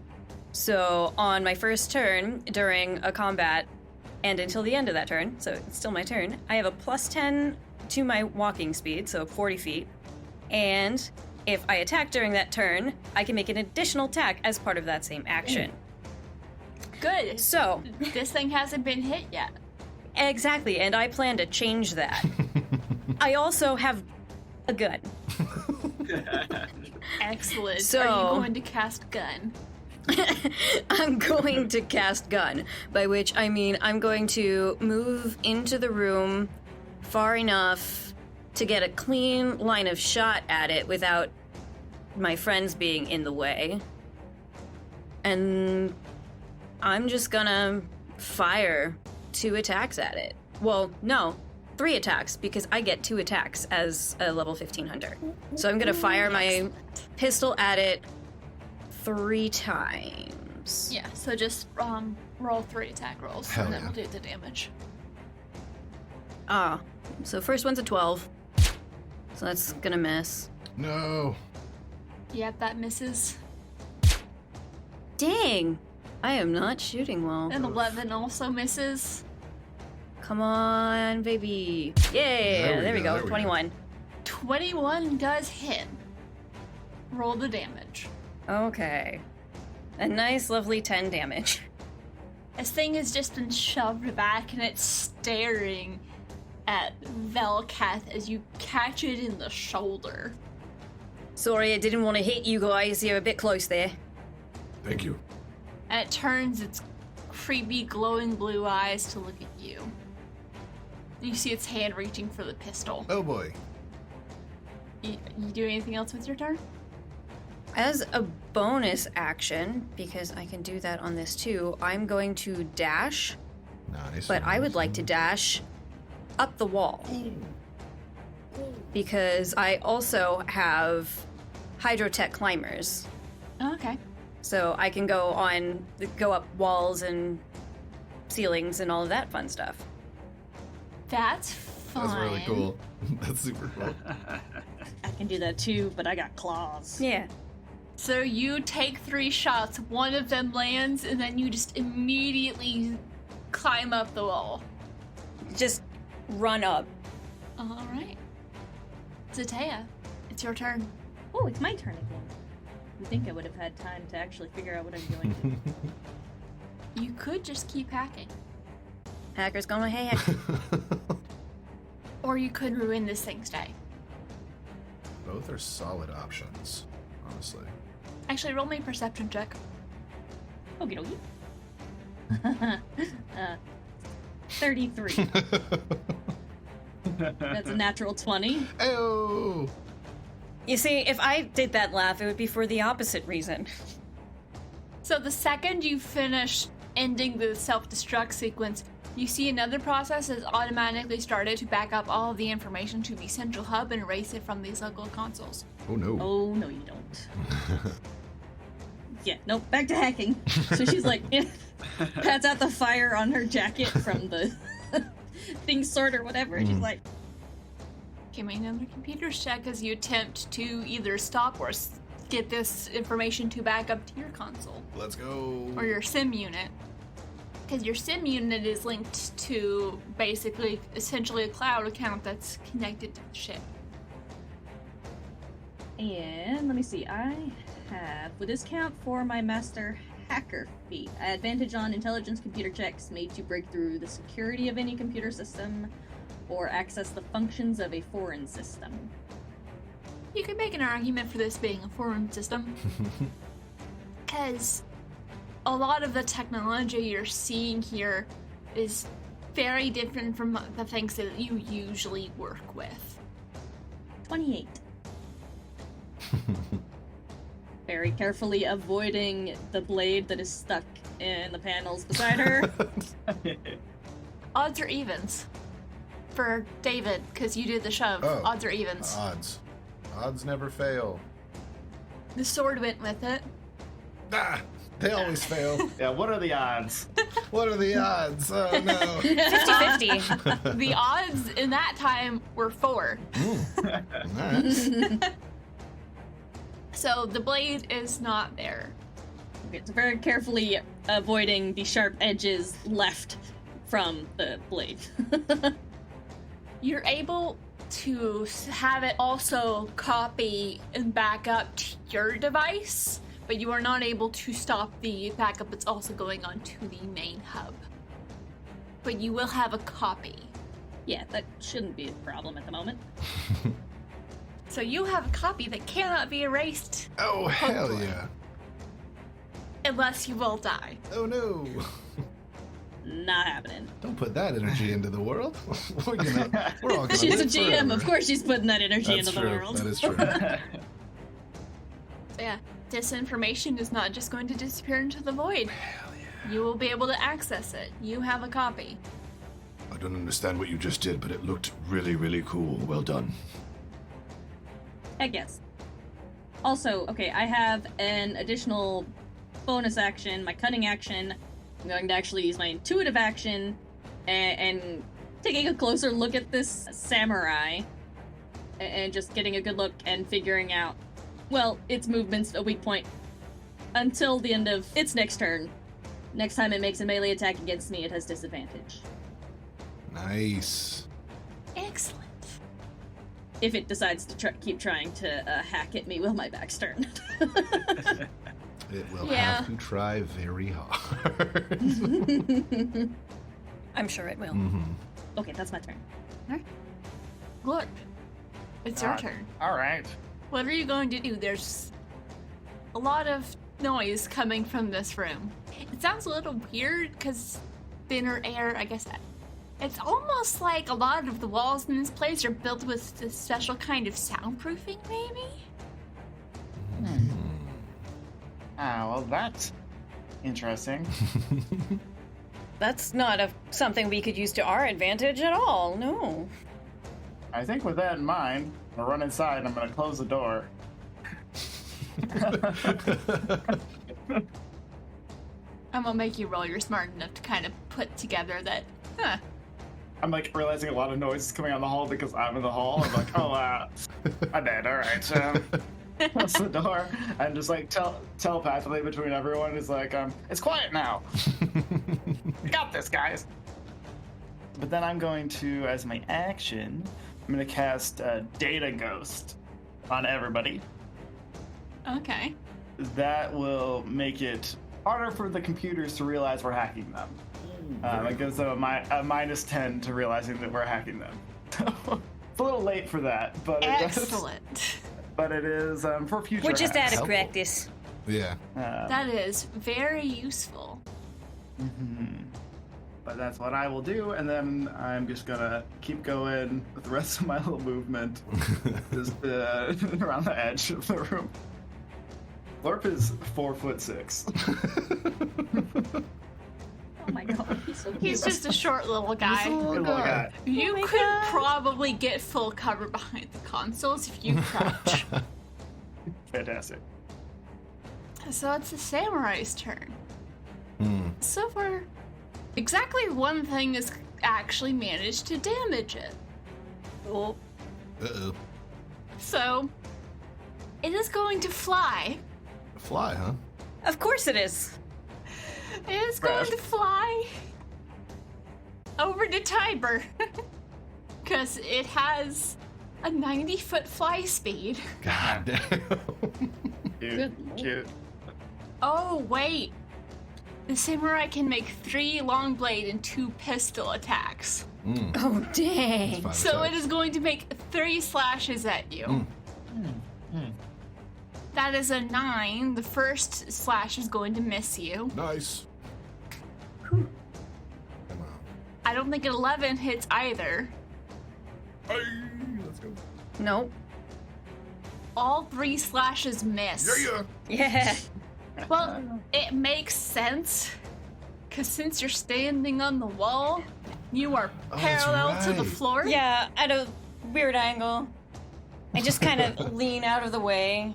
So on my first turn during a combat, and until the end of that turn, so it's still my turn, I have a +10 to my walking speed, so 40 feet. And if I attack during that turn, I can make an additional attack as part of that same action. Good. So, This thing hasn't been hit yet. exactly, and I plan to change that. I also have a gun. Excellent. So- Are you going to cast gun? I'm going to cast gun, by which I mean I'm going to move into the room far enough to get a clean line of shot at it without my friends being in the way. And I'm just gonna fire 2 attacks at it. Well, no, 3 attacks, because I get 2 attacks as a level 15 hunter. So I'm gonna fire my pistol at it 3 times. Yeah, so just roll 3 attack rolls, Hell and then yeah. we'll do the damage. So first one's a 12. So that's gonna miss. No. Yep, that misses. Dang! I am not shooting well. And 11 also misses. Come on, baby. Yeah, there we go. there we go. 21. 21 does hit. Roll the damage. Okay. A nice, lovely 10 damage. This thing has just been shoved back and it's staring at Velkath as you catch it in the shoulder. Sorry, I didn't want to hit you guys. You're a bit close there. Thank you. And it turns its creepy, glowing blue eyes to look at you. You see its hand reaching for the pistol. Oh boy. You do anything else with your turn? As a bonus action, because I can do that on this too, I'm going to dash, Nice. but I would like to dash up the wall. Because I also have hydrotech climbers. Oh, okay. So I can go up walls and ceilings and all of that fun stuff. That's fun. That's really cool. That's super cool. I can do that too, but I got claws. Yeah. So you take 3 shots, one of them lands, and then you just immediately climb up the wall. Just run up. Alright. Zatea, it's your turn. Oh, it's my turn again. You think I would have had time to actually figure out what I'm going to do? You could just keep hacking. Hacker's gonna hack. Or you could ruin this thing's day. Both are solid options, honestly. Actually, roll me a perception check. Okie dokie. 33. That's a natural 20. Ayo! You see, if I did that laugh, it would be for the opposite reason. So the second you finish ending the self-destruct sequence, you see another process has automatically started to back up all of the information to the central hub and erase it from these local consoles. Oh no. Oh, no, you don't. Yeah, nope, back to hacking. So she's like, pats out the fire on her jacket from the thing sword or whatever. And she's like, Give me another computer's check as you attempt to either stop or get this information to back up to your console. Let's go. Or your sim unit. Because your sim unit is linked to basically, essentially a cloud account that's connected to the ship. and let me see, I have, would this count for my master hacker feat? Advantage on intelligence computer checks made to break through the security of any computer system or access the functions of a foreign system. You could make an argument for this being a foreign system. Because a lot of the technology you're seeing here is very different from the things that you usually work with. 28. Very carefully avoiding the blade that is stuck in the panels beside her. Odds or evens? For David, because you did the shove. Oh. Odds or evens? Odds. Odds never fail. The sword went with it. Ah! They always fail. Yeah, what are the odds? What are the odds? Oh no. 50-50. The odds in that time were 4. Alright. So the blade is not there. Okay, so very carefully avoiding the sharp edges left from the blade. You're able to have it also copy and back up to your device, but you are not able to stop the backup that's also going on to the main hub. But you will have a copy. Yeah, that shouldn't be a problem at the moment. So you have a copy that cannot be erased Oh hell Hopefully. yeah. unless you all die. Oh no. Not happening. Don't put that energy into the world. We're all gonna She's a live GM, forever. of course she's putting that energy That's into true. the world. That is true. Yeah, this information is not just going to disappear into the void. Hell yeah. You will be able to access it. You have a copy. I don't understand what you just did, but it looked really, really cool. Well done. Heck yes. Also, okay, I have an additional bonus action, my cunning action. I'm going to actually use my intuitive action and taking a closer look at this samurai and just getting a good look and figuring out, well, its movement's a weak point until the end of its next turn. Next time it makes a melee attack against me, it has disadvantage. Nice. Excellent. If it decides to keep trying to hack at me with my back's turn. It will Yeah. have to try very hard. I'm sure it will. Okay, that's my turn. Look, it's your turn. All right. What are you going to do? There's a lot of noise coming from this room. It sounds a little weird because thinner air, I guess. It's almost like a lot of the walls in this place are built with this special kind of soundproofing, maybe? Ah, well, that's interesting. That's not something we could use to our advantage at all, no. I think with that in mind, I'm gonna run inside and I'm gonna close the door. I'm gonna make you roll. You're smart enough to kind of put together that, I'm like realizing a lot of noise is coming out in the hall because I'm in the hall. I'm like, oh, I'm dead. All right. Close the door and just like telepathically between everyone is like, it's quiet now. Got this, guys. But then I'm going to, as my action, I'm going to cast Data Ghost on everybody. okay. That will make it harder for the computers to realize we're hacking them. It gives them a minus 10 to realizing that we're hacking them. It's a little late for that, but Excellent. But it is for future. We're just hacks. out of practice. Yeah. That is very useful. But that's what I will do, and then I'm just gonna keep going with the rest of my little movement, just around the edge of the room. Lorp is 4'6". Oh my god, he's so He's just a short little guy. Good little guy. You my could God. probably get full cover behind the consoles if you crouch. Fantastic. So it's the samurai's turn. Hmm. So far, exactly one thing has actually managed to damage it. Oh, Uh-oh. So, it is going to fly. Fly, huh? of course it is. It is going Right. to fly over to Tiber. Because it has a 90-foot fly speed. God damn. Cute. Good lord. Cute. Oh, wait. The samurai can make 3 long blade and 2 pistol attacks. Mm. Oh, dang. Five So it attacks. is going to make 3 slashes at you. That is a 9. The first slash is going to miss you. Nice. Come on. I don't think an 11 hits either. Hey, let's go. Nope. All 3 slashes miss. Yeah. Yeah. Well, it makes sense. Because since you're standing on the wall, you are Oh, that's parallel to the right. floor. Yeah, at a weird angle. I just kind of lean out of the way.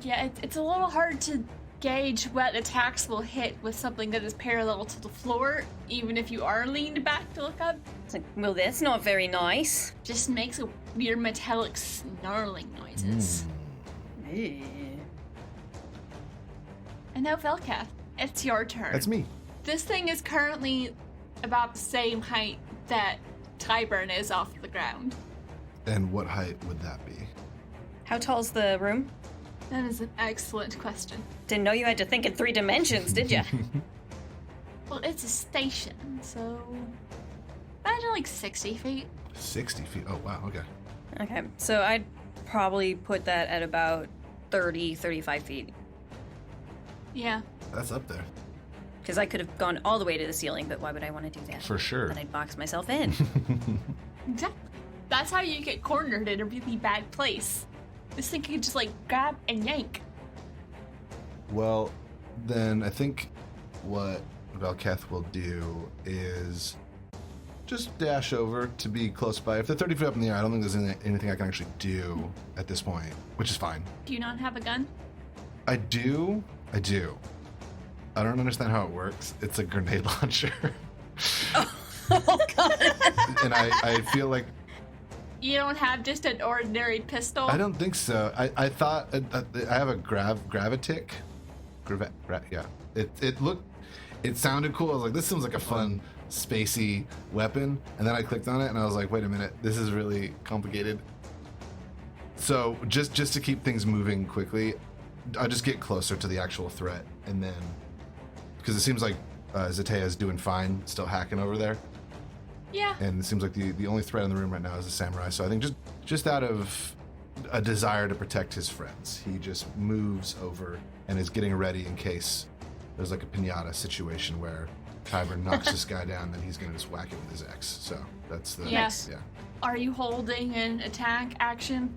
Yeah, it's a little hard to gauge what attacks will hit with something that is parallel to the floor, even if you are leaned back to look up. It's like, well, that's not very nice. Just makes a weird metallic snarling noises. And now Velkath, it's your turn. That's me. This thing is currently about the same height that Tyburn is off the ground. And what height would that be? How tall's the room? That is an excellent question. Didn't know you had to think in 3 dimensions, did ya? Well, it's a station, so imagine like 60 feet. 60 feet. Oh, wow. Okay. Okay, so I'd probably put that at about 30, 35 feet. Yeah. That's up there. Because I could have gone all the way to the ceiling, but why would I want to do that? For sure. Then I'd box myself in. Exactly. That's how you get cornered in a really bad place. This thing could just like grab and yank. Well, then I think what Velketh will do is just dash over to be close by. If they're 30 feet up in the air, I don't think there's anything I can actually do at this point, which is fine. Do you not have a gun? I do. I don't understand how it works. It's a grenade launcher. Oh god. And I feel like... You don't have just an ordinary pistol? I don't think so. I thought... I have a gravitic. Yeah. It sounded cool. I was like, this seems like a fun, spacey weapon. And then I clicked on it and I was like, wait a minute. This is really complicated. So just to keep things moving quickly, I'll just get closer to the actual threat. And then... Because it seems like Zatea's doing fine, still hacking over there. Yeah. And it seems like the only threat in the room right now is the samurai. So I think just out of a desire to protect his friends, he just moves over and is getting ready in case there's like a pinata situation where Tyburn knocks this guy down, then he's going to just whack it with his axe. So that's the... Yes. Yeah. Are you holding an attack action?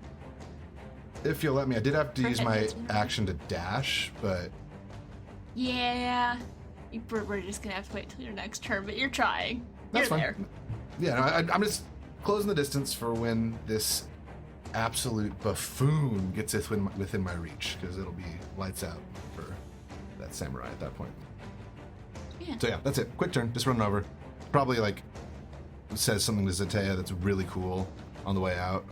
If you'll let me, I did have to use my Perfect. action to dash, but... Yeah. We're just going to have to wait till your next turn, but you're trying. That's you're fine. there. Yeah, no, I'm just closing the distance for when this absolute buffoon gets within my reach, because it'll be lights out for that samurai at that point. Yeah. So yeah, that's it. Quick turn, just running over. Probably like says something to Zatea that's really cool on the way out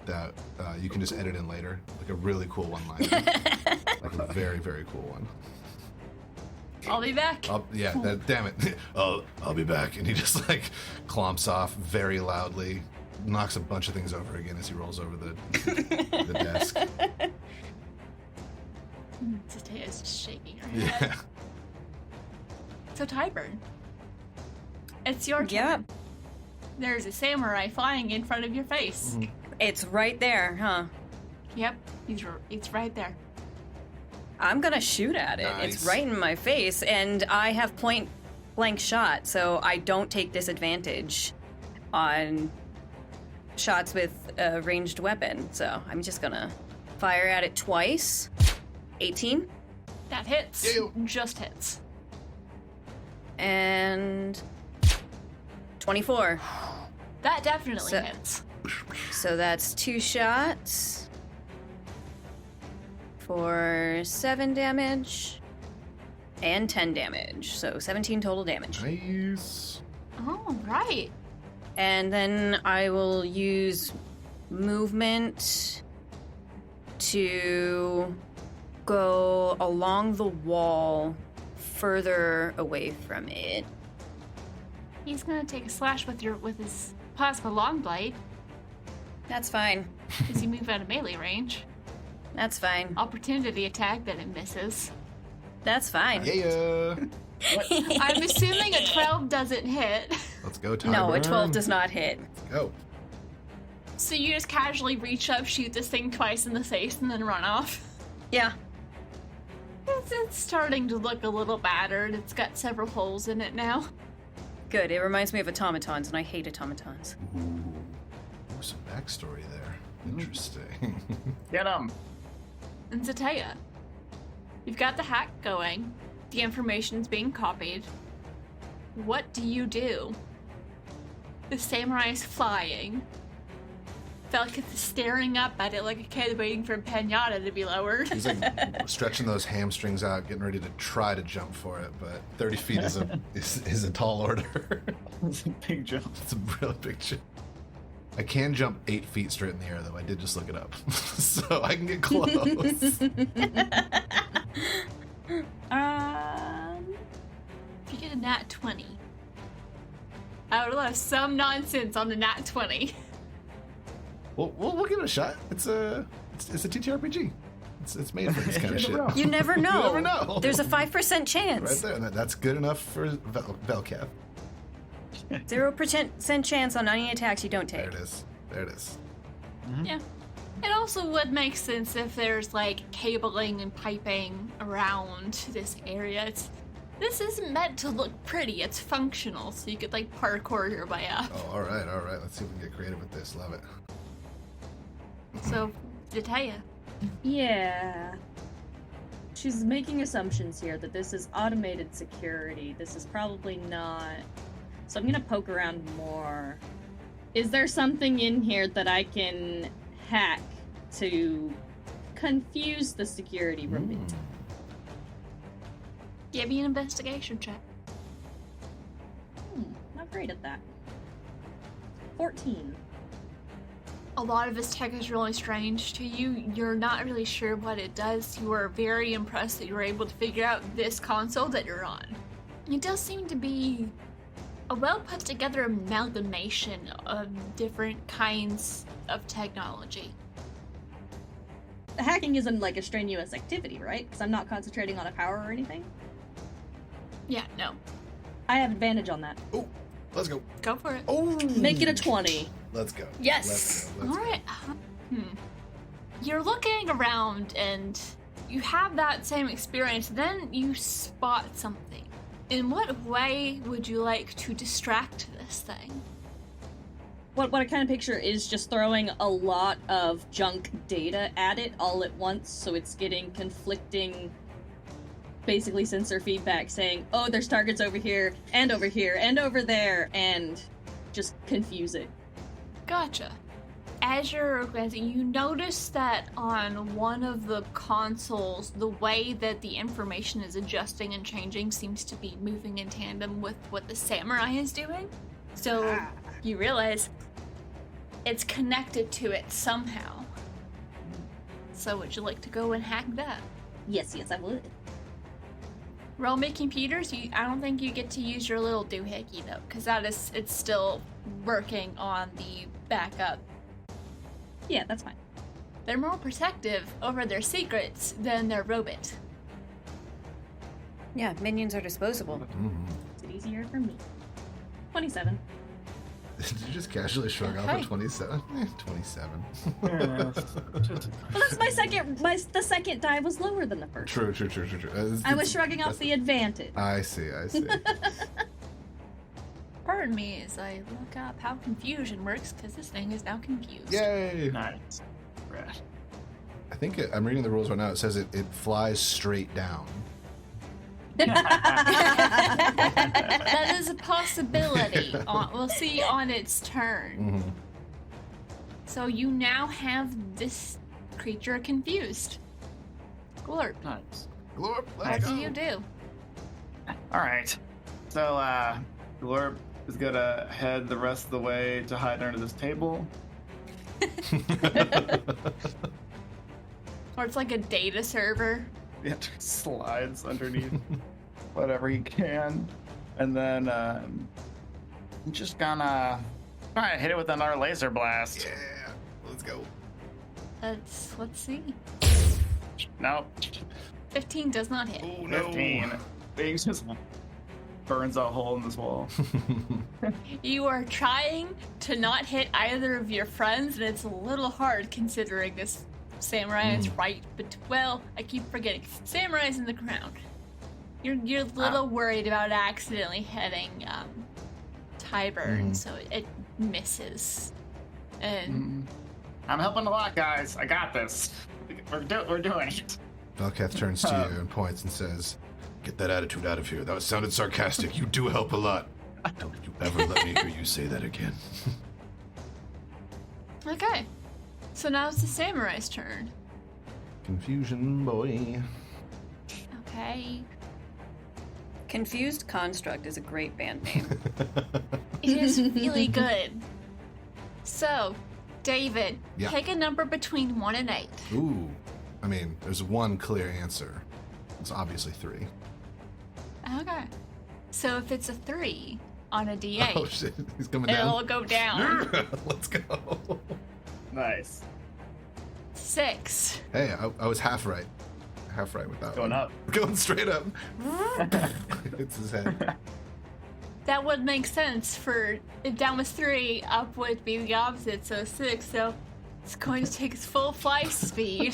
that you can just edit in later, like a really cool one-liner, like a very, very cool one. I'll be back. Damn it. I'll be back. And he just like clomps off very loudly, knocks a bunch of things over again as he rolls over the desk. Zatea's just shaking her head. Yeah. So Tyburn, it's your turn. Yep. There's a samurai flying in front of your face. Mm-hmm. It's right there, huh? Yep, it's right there. I'm gonna shoot at it. Nice. It's right in my face, and I have point blank shot, so I don't take disadvantage on shots with a ranged weapon. So I'm just gonna fire at it twice. 18 That hits. Ew. Just hits. and 24. That definitely So- hits. So that's 2 shots for 7 damage and 10 damage. So 17 total damage. Nice. Oh, right. And then I will use movement to go along the wall further away from it. He's gonna take a slash with his plasma long blade. That's fine. As you move out of melee range. That's fine. Opportunity attack, then it misses. That's fine. Yeah. I'm assuming a 12 doesn't hit. Let's go, Tyburn. No, a 12 does not hit. Go. So you just casually reach up, shoot this thing twice in the face, and then run off. Yeah. It's starting to look a little battered. It's got several holes in it now. Good. It reminds me of automatons, and I hate automatons. Ooh, some backstory there. Interesting. Get him. And Zatea, you've got the hack going. The information's being copied. What do you do? The samurai's flying. Velkith is staring up at it like a kid waiting for a pinata to be lowered. He's like stretching those hamstrings out, getting ready to try to jump for it, but 30 feet is a tall order. It's a big jump. It's a really big jump. I can jump 8 feet straight in the air, though. I did just look it up. So I can get close. If you get a nat 20, I would love some nonsense on the nat 20. We'll give it a shot. It's a TTRPG. It's made for this kind of shit. You never know. You never know. There's a 5% chance. Right there. And that's good enough for Velcath. 0% chance on any attacks you don't There take. it is. There it is. Yeah. It also would make sense if there's like cabling and piping around this area. This isn't meant to look pretty, it's functional, so you could like parkour your way up. Oh, all right. Let's see if we can get creative with this. Love it. So, Zatea. Yeah. she's making assumptions here that this is automated security. This is probably not. So I'm gonna poke around more. Is there something in here that I can hack to confuse the security room? Give me an investigation check. Not great at that. 14. A lot of this tech is really strange to you. You're not really sure what it does. You are very impressed that you were able to figure out this console that you're on. It does seem to be a well put together amalgamation of different kinds of technology. Hacking isn't like a strenuous activity, right? Because I'm not concentrating on a power or anything. Yeah, no. I have advantage on that. Oh, let's go. Go for it. Oh, Make it a 20. Let's go. Yes. Let's go. Alright. You're looking around and you have that same experience, then you spot something. In what way would you like to distract this thing? What I kind of picture is just throwing a lot of junk data at it all at once, so it's getting conflicting, basically sensor feedback saying, oh, there's targets over here, and over there, and just confuse it. Gotcha. As you're organizing, you notice that on one of the consoles, the way that the information is adjusting and changing seems to be moving in tandem with what the samurai is doing. So you realize it's connected to it somehow. So would you like to go and hack that? Yes, I would. Roll me computers. I don't think you get to use your little doohickey though, because it's still working on the backup. Yeah, that's fine. They're more protective over their secrets than their robot. Yeah, minions are disposable. Is it easier for me? 27. Did you just casually shrug off Okay. a 27? 27. Well, that's my second. The second die was lower than the first. True. I was shrugging off the advantage. I see. Pardon me as I look up how confusion works, because this thing is now confused. Yay! Nice. Right. I think I'm reading the rules right now. It says it flies straight down. That is a possibility. We'll see on its turn. Mm-hmm. So you now have this creature confused. Glorp, Nice. Glorp, what let's do go. you do? All right. So, Glorp is gonna head the rest of the way to hide under this table. Or it's like a data server. Yeah, slides underneath whatever he can, and then I'm just gonna try to hit it with another laser blast. Yeah, let's go. Let's see. Nope. 15 does not hit. Oh no. 15. Biggs just burns a hole in this wall. You are trying to not hit either of your friends, and it's a little hard considering this samurai is right, but well, I keep forgetting. Samurai's in the ground. You're a little worried about accidentally hitting Tyburn, so it misses. And I'm helping a lot, guys. I got this. We're doing it. Velketh turns to you and points and says, Get that attitude out of here. That sounded sarcastic. You do help a lot. Don't you ever let me hear you say that again. okay, so now it's the samurai's turn. confusion boy. Okay, Confused Construct is a great band name. it is really good. So, David, Yeah. pick a number between 1 and 8. Ooh. I mean, there's one clear answer. It's obviously 3. Okay. So if it's a 3 on a D8, Oh shit, he's coming it'll down. go down. Let's go. Nice. 6. Hey, I was half right. Half right with that Going one. up. Going straight up. Hits his head. That would make sense for if down was 3, up would be the opposite, so 6. So it's going to take its full fly speed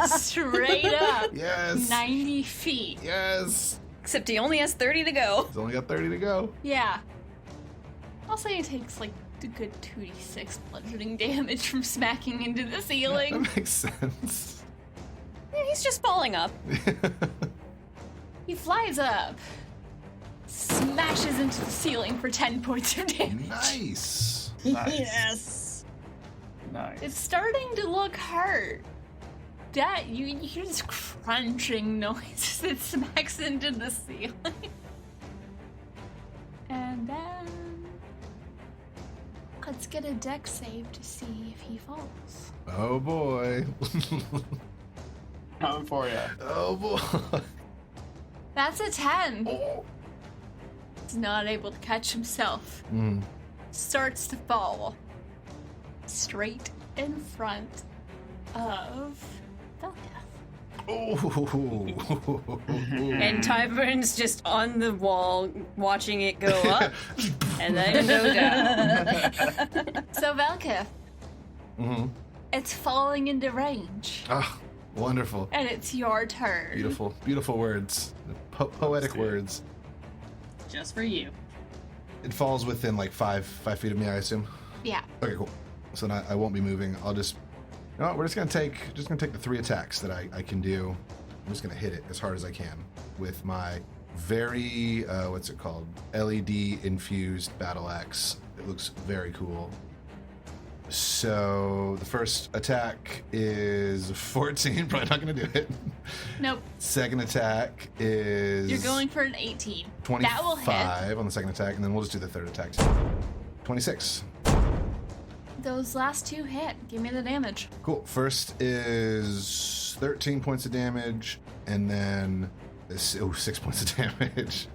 straight up Yes. 90 feet. Yes. Except he only has 30 to go. He's only got 30 to go. Yeah. I'll say it takes like a good 2d6 bludgeoning damage from smacking into the That ceiling. makes sense. he's just falling up. He flies up, smashes into the ceiling for 10 points of damage. Nice. Nice. Yes. Nice. It's starting to look hurt. That you hear this crunching noise that smacks into the ceiling. And then let's get a dex save to see if he falls. Oh boy. Coming for you. Oh boy. That's a 10. Oh. He's not able to catch himself. Starts to fall straight in front of Velka. Oh. And Tyburn's just on the wall watching it go up and then go down. So Velka, it's falling into range, Ah, wonderful. and it's your turn. Beautiful. Beautiful words. Poetic words. Just for you. It falls within like 5 feet of me, I assume. Yeah. Okay, cool. So then I won't be moving. I'll just, you know what, we're just gonna take the 3 attacks that I can do. I'm just gonna hit it as hard as I can with my very what's it called? LED infused battle axe. It looks very cool. So the first attack is 14. Probably not gonna do it. Nope. Second attack is You're going for an 18. 25 That will hit. on the second attack, and then we'll just do the third attack. 26. Those last 2 hit. Give me the damage. Cool. First is 13 points of damage, and then 6 points of damage.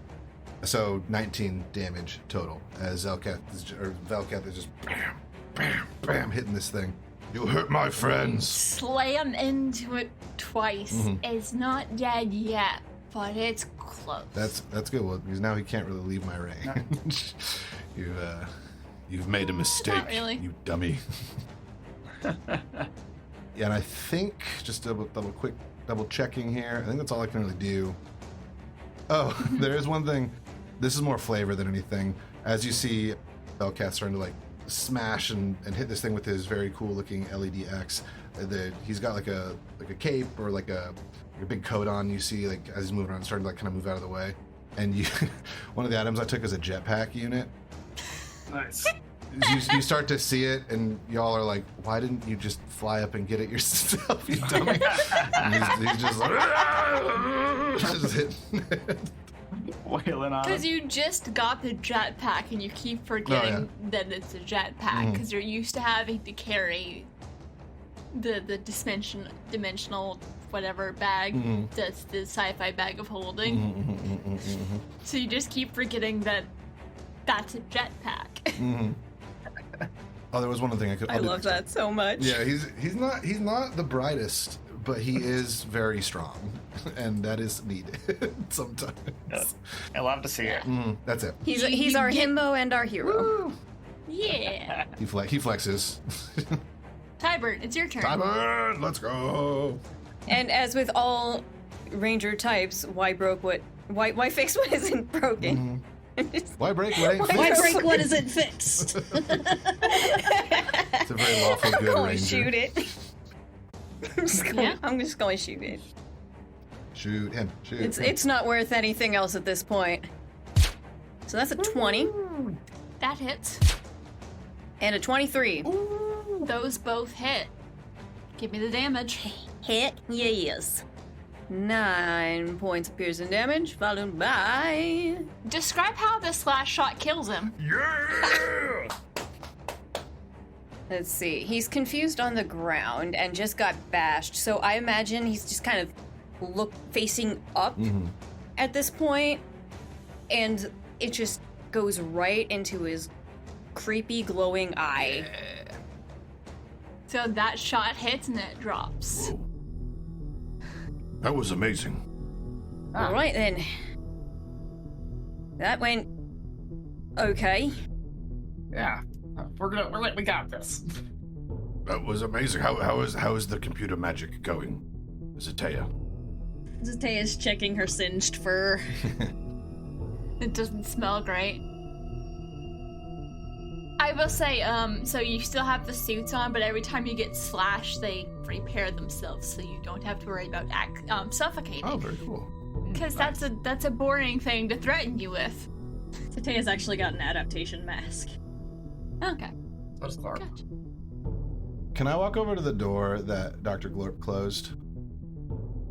So 19 damage total as Velkath is just bam, bam, bam, hitting this thing. You hurt my friends. Slam into it twice. It's not dead yet, but it's close. That's good. Well, because now he can't really leave my range. You've made a mistake, Not really. you dummy. Yeah, and I think just double checking here. I think that's all I can really do. Oh, there is one thing. This is more flavor than anything. As you see, Velkath starting to like smash and hit this thing with his very cool looking LED X. He's got like a cape or like a big coat on. You see, like as he's moving around, starting to like kind of move out of the way. And one of the items I took is a jetpack unit. Nice. You start to see it, and y'all are like, "Why didn't you just fly up and get it yourself, you dummy?" And he's just like, just hitting it. Wailing on Because him. you just got the jetpack and you keep forgetting that it's a jetpack because you're used to having to carry the dimensional whatever bag that's the sci-fi bag of holding. So you just keep forgetting that that's a jetpack. Oh, there was one other thing I could. I love that so much. Yeah, he's not the brightest, but he is very strong, and that is needed sometimes. I love to see it. That's it. He's our himbo and our hero. Yeah. He flexes. Tybert, it's your turn. Tybert, let's go. And as with all ranger types, why fix what isn't broken? Why break what ain't Why fixed? break what isn't fixed? It's a very lawful I'm good going to ranger. shoot it. I'm just going to shoot it. Shoot him. Shoot. It's not worth anything else at this point. So that's a 20 That hits. and a 23. Those both hit. Give me the damage. Hit, yes. 9 points of piercing damage, followed by... Describe how this last shot kills him. Yeah! Let's see. He's confused on the ground and just got bashed, so I imagine he's just kind of facing up at this point, and it just goes right into his creepy glowing eye. So that shot hits and it drops. Whoa. That was amazing. All right then. That went okay. Yeah. We got this. That was amazing. How is the computer magic going, Zatea? Zatea's checking her singed fur. It doesn't smell great. I will say, so you still have the suits on, but every time you get slashed, they repair themselves, so you don't have to worry about suffocating. Oh, very cool. Because that's a boring thing to threaten you with. Zatea's actually got an adaptation mask. Okay. So does Clark. Gotcha. Can I walk over to the door that Dr. Glorp closed?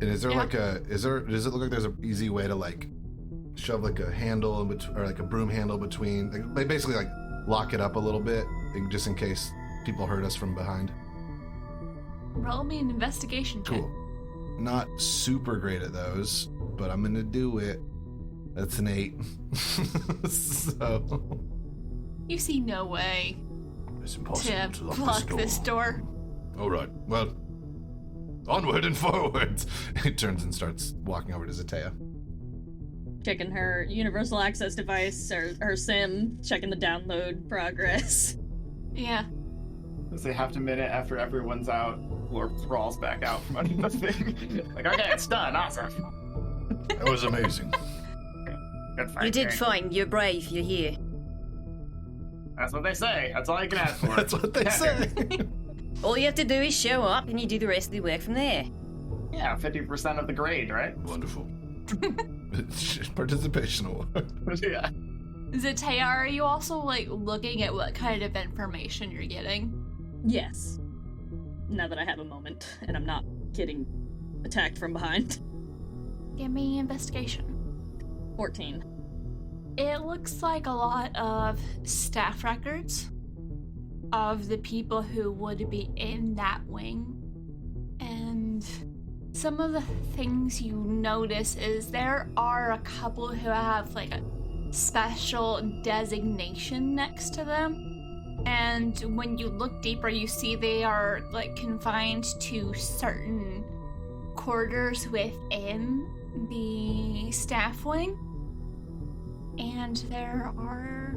And is there Yeah. does it look like there's an easy way to like shove like a handle in between, or like a broom handle between, like basically like lock it up a little bit, just in case people heard us from behind? Roll me an investigation check. Cool. Not super great at those, but I'm gonna do it. That's an 8. So You see no way It's impossible to to lock block this door. All right. well, onward and forward. He turns and starts walking over to Zatea. Checking her universal access device or her sim, checking the download progress. Yeah. Let's say half a minute after everyone's out, Glorp crawls back out from under the thing. Like, okay, it's done. Awesome. That was amazing. Good fight. You did Jake. fine. You're brave. You're here. That's what they say. That's all you can ask for. That's what they say. All you have to do is show up, and you do the rest of the work from there. Yeah, 50% of the grade, right? Wonderful. Participation award. Yeah. Zatea, are you also like looking at what kind of information you're getting? Yes. Now that I have a moment and I'm not getting attacked from behind. Give me investigation. 14. It looks like a lot of staff records of the people who would be in that wing. And some of the things you notice is there are a couple who have like a special designation next to them. And when you look deeper, you see they are like confined to certain quarters within the staff wing. And there are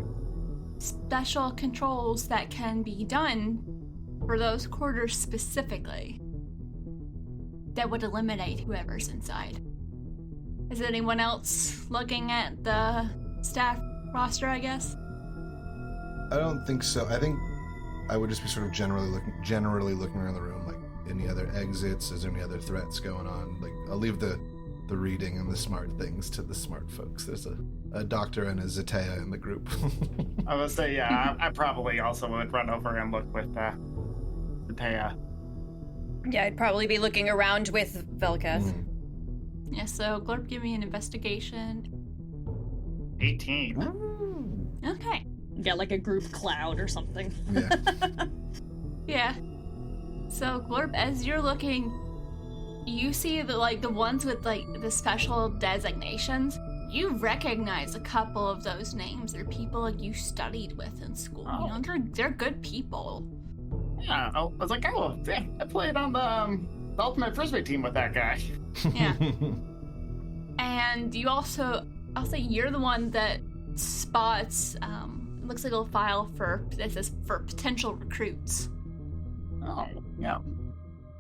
special controls that can be done for those quarters specifically that would eliminate whoever's inside. Is anyone else looking at the staff roster, I guess? I don't think so. I think I would just be sort of generally looking around the room, like any other exits, is there any other threats going on? Like I'll leave the reading and the smart things to the smart folks. There's a doctor and a Zatea in the group. I would say, yeah, I probably also would run over and look with Zatea. Yeah, I'd probably be looking around with Velkath. Yeah, so Glorp, give me an investigation. 18. Okay. Got like a group cloud or something. Yeah. Yeah. So Glorp, as you're looking, you see the ones with like the special designations. You recognize a couple of those names. They're people you studied with in school. Oh. You know, they're good people. Yeah, I was like, oh, yeah, I played on the Ultimate Frisbee team with that guy. Yeah. And you also, I'll say you're the one that spots, it looks like a file for, this is for potential recruits. Oh, yeah.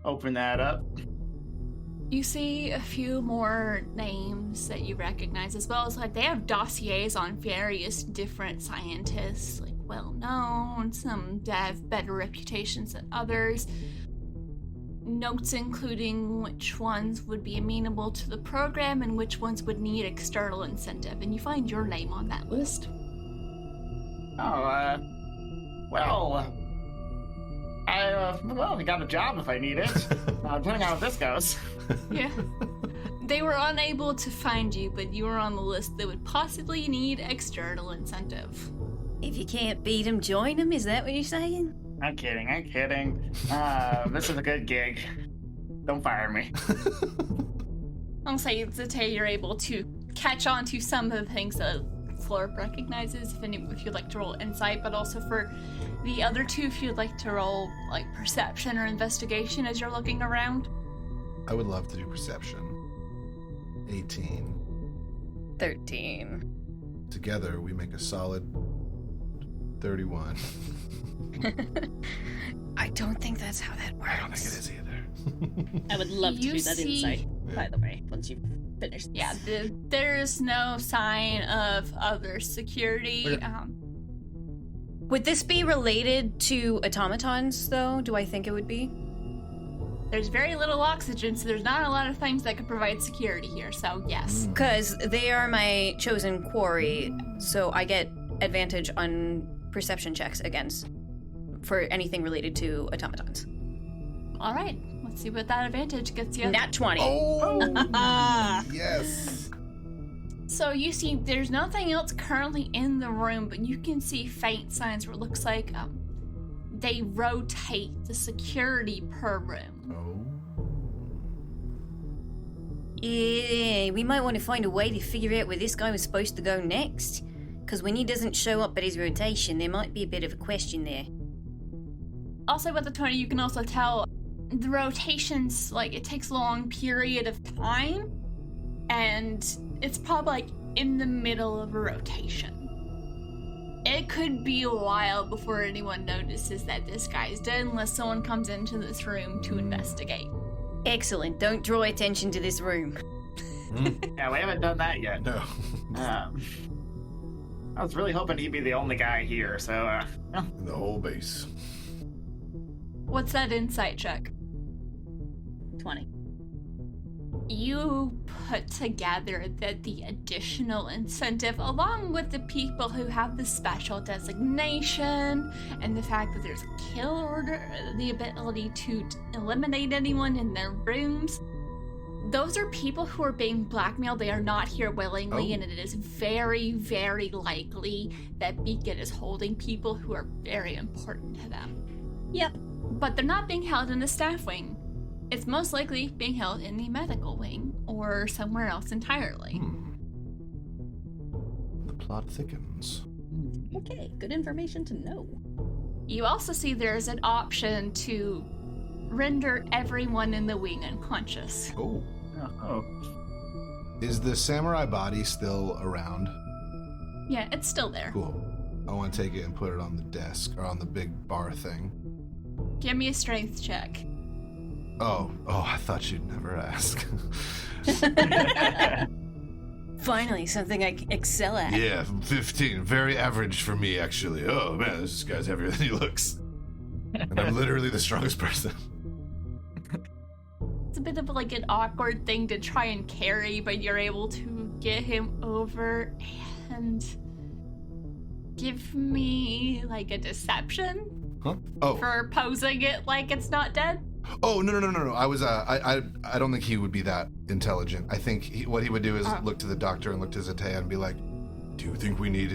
Open that up. You see a few more names that you recognize, as well as like they have dossiers on various different scientists, like well known, some that have better reputations than others. Notes including which ones would be amenable to the program and which ones would need external incentive, and you find your name on that list. Oh, well, I got a job if I need it. Depending on how this goes. Yeah. They were unable to find you, but you were on the list that would possibly need external incentive. If you can't beat him, join him. Is that what you're saying? I'm kidding. This is a good gig. Don't fire me. I'll say, Zatea, you're able to catch on to some of the things that Florp recognizes, if you'd like to roll insight, but also for the other two, if you'd like to roll like perception or investigation as you're looking around. I would love to do perception. 18. 13. Together we make a solid 31. I don't think that's how that works. I don't think it is either. I would love to You do that see- insight, by the way, once you finish this. Yeah, there's no sign of other security. Okay. Would this be related to automatons, though? Do I think it would be? There's very little oxygen, so there's not a lot of things that could provide security here, so yes. Because they are my chosen quarry, so I get advantage on perception checks for anything related to automatons. All right, let's see what that advantage gets you. Nat 20. Oh, yes. So you see there's nothing else currently in the room, but you can see faint signs where it looks like they rotate the security per room. Yeah, we might want to find a way to figure out where this guy was supposed to go next. Because when he doesn't show up at his rotation, there might be a bit of a question there. Also with the 20, you can also tell the rotations, like, it takes a long period of time, and it's probably, like, in the middle of a rotation. It could be a while before anyone notices that this guy's dead unless someone comes into this room to investigate. Excellent. Don't draw attention to this room. Yeah, we haven't done that yet. No. I was really hoping he'd be the only guy here, so, The whole base. What's that insight check? 20. You put together that the additional incentive, along with the people who have the special designation and the fact that there's a kill order, the ability to eliminate anyone in their rooms, those are people who are being blackmailed. They are not here willingly, and it is very, very likely that Beacon is holding people who are very important to them. Yep. But they're not being held in the staff wing. It's most likely being held in the medical wing or somewhere else entirely. The plot thickens. Okay, good information to know. You also see there's an option to render everyone in the wing unconscious. Oh. Oh. Is the samurai body still around? Yeah, it's still there. Cool. I want to take it and put it on the desk or on the big bar thing. Give me a strength check. Oh, I thought you'd never ask. Finally, something I excel at. Yeah, 15. Very average for me, actually. Oh, man, this guy's heavier than he looks. And I'm literally the strongest person. It's a bit of like an awkward thing to try and carry, but you're able to get him over and give me like a deception Huh? Oh. for posing it like it's not dead. Oh, no. I was, I don't think he would be that intelligent. I think what he would do is look to the doctor and look to Zatea and be like, Do you think we need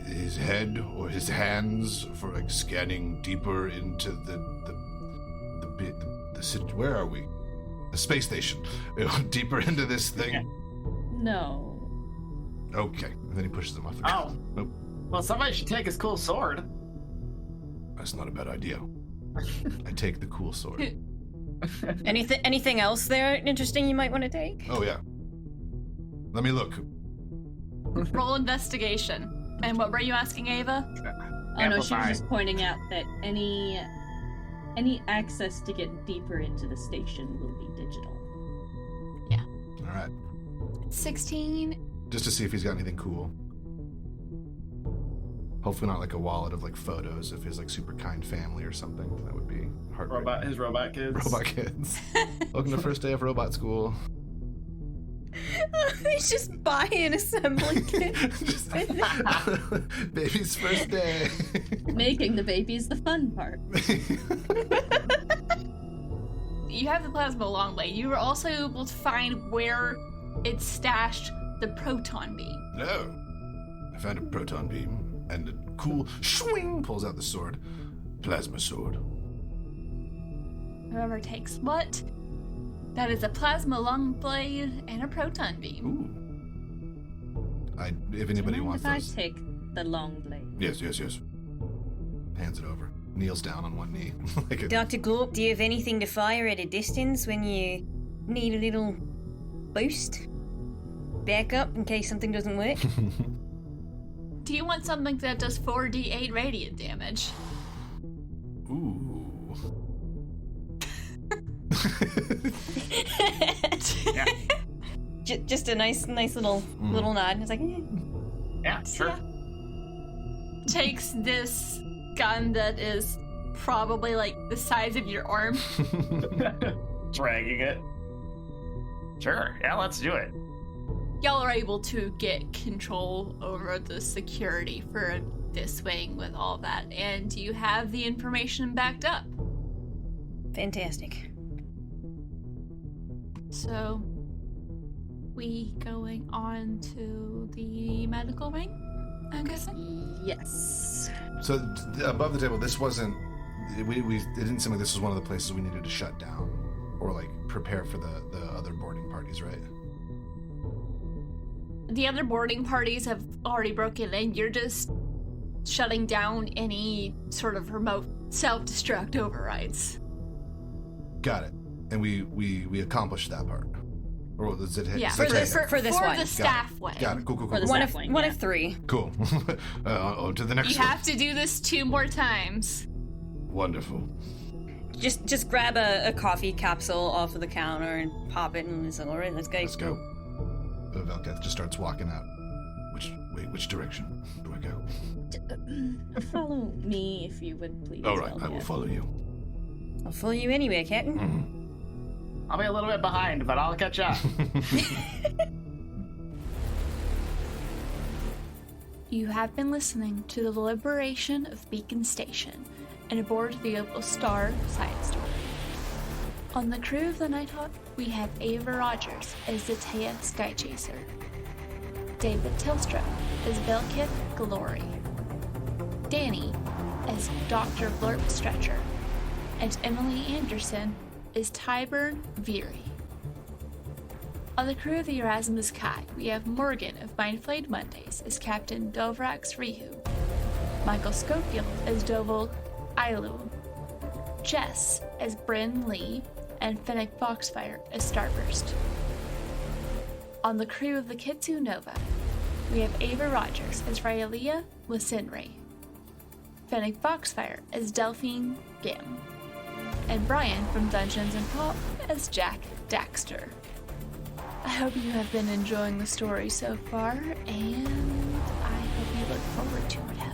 his head or his hands for like scanning deeper into where are we? the space station, deeper into this thing. No. Okay. And then he pushes him off the ground. Oh. Nope. Well, somebody should take his cool sword. That's not a bad idea. I take the cool sword. Anything else there interesting you might want to take? Oh, yeah. Let me look. Roll investigation. And what were you asking, Ava? Oh no, she was Amplify. just pointing out that any access to get deeper into the station will be digital. All right. 16. Just to see if he's got anything cool. Hopefully not like a wallet of like photos of his like super kind family or something. That would be heartbreaking. His robot kids. Robot kids. Welcome to first day of robot school. He's just buying assembly kit. Just- Baby's first day. Making the babies the fun part. You have the plasma long blade. You were also able to find where it stashed the proton beam. No. I found a proton beam and a cool swing pulls out the sword. Plasma sword. Whoever takes what? That is a plasma long blade and a proton beam. Ooh. If anybody Mind wants if I those, take the long blade? Yes. hands it over. Kneels down on one knee. like a, Dr. Glorp, do you have anything to fire at a distance when you need a little boost? Backup in case something doesn't work? Do you want something that does 4d8 radiant damage? Ooh. Yeah. Just a nice little nod. It's like, Yeah, sure. takes this gun that is probably like the size of your arm. Dragging it. Sure, yeah, let's do it. Y'all are able to get control over the security for this wing with all that, and you have the information backed up. Fantastic. So, we going on to the medical wing, I'm guessing? Yes. So above the table, this wasn't. It didn't seem like this was one of the places we needed to shut down or like prepare for the other boarding parties, right? The other boarding parties have already broken in. You're just shutting down any sort of remote self-destruct overrides. Got it. And we accomplished that part. Or does it hit? Yeah, For this for one. the staff wing. Got it. Cool. For the One staff of wing, one yeah. of 3. Cool. On to the next You one. have to do this 2 more times. Wonderful. Just grab a coffee capsule off of the counter and pop it, and it's like, all right, let's go. Let's go. Velkath just starts walking out. Which direction do I go? Follow me, if you would, please. All right, I will Velkath. follow you. I'll follow you anyway, Captain. Mhm. I'll be a little bit behind, but I'll catch up. You have been listening to the liberation of Beacon Station and aboard the Opal Star side story. On the crew of the Nighthawk, we have Ava Rogers as Zatea Skychaser, David Telstra as Velkith Glory, Danny as Dr. Blurp Stretcher, and Emily Anderson as Tyburn Veery. On the crew of the Erasmus Kai, we have Morgan of Mindflayed Mondays as Captain Dovrax Rihu, Michael Schofield as Doval Ailu, Jess as Bryn Lee, and Fennec Foxfire as Starburst. On the crew of the Kitsu Nova, we have Ava Rogers as Railia Lisinri, Fennec Foxfire as Delphine Gim, and Brian from Dungeons & Pop as Jack Daxter. I hope you have been enjoying the story so far, and I hope you look forward to it.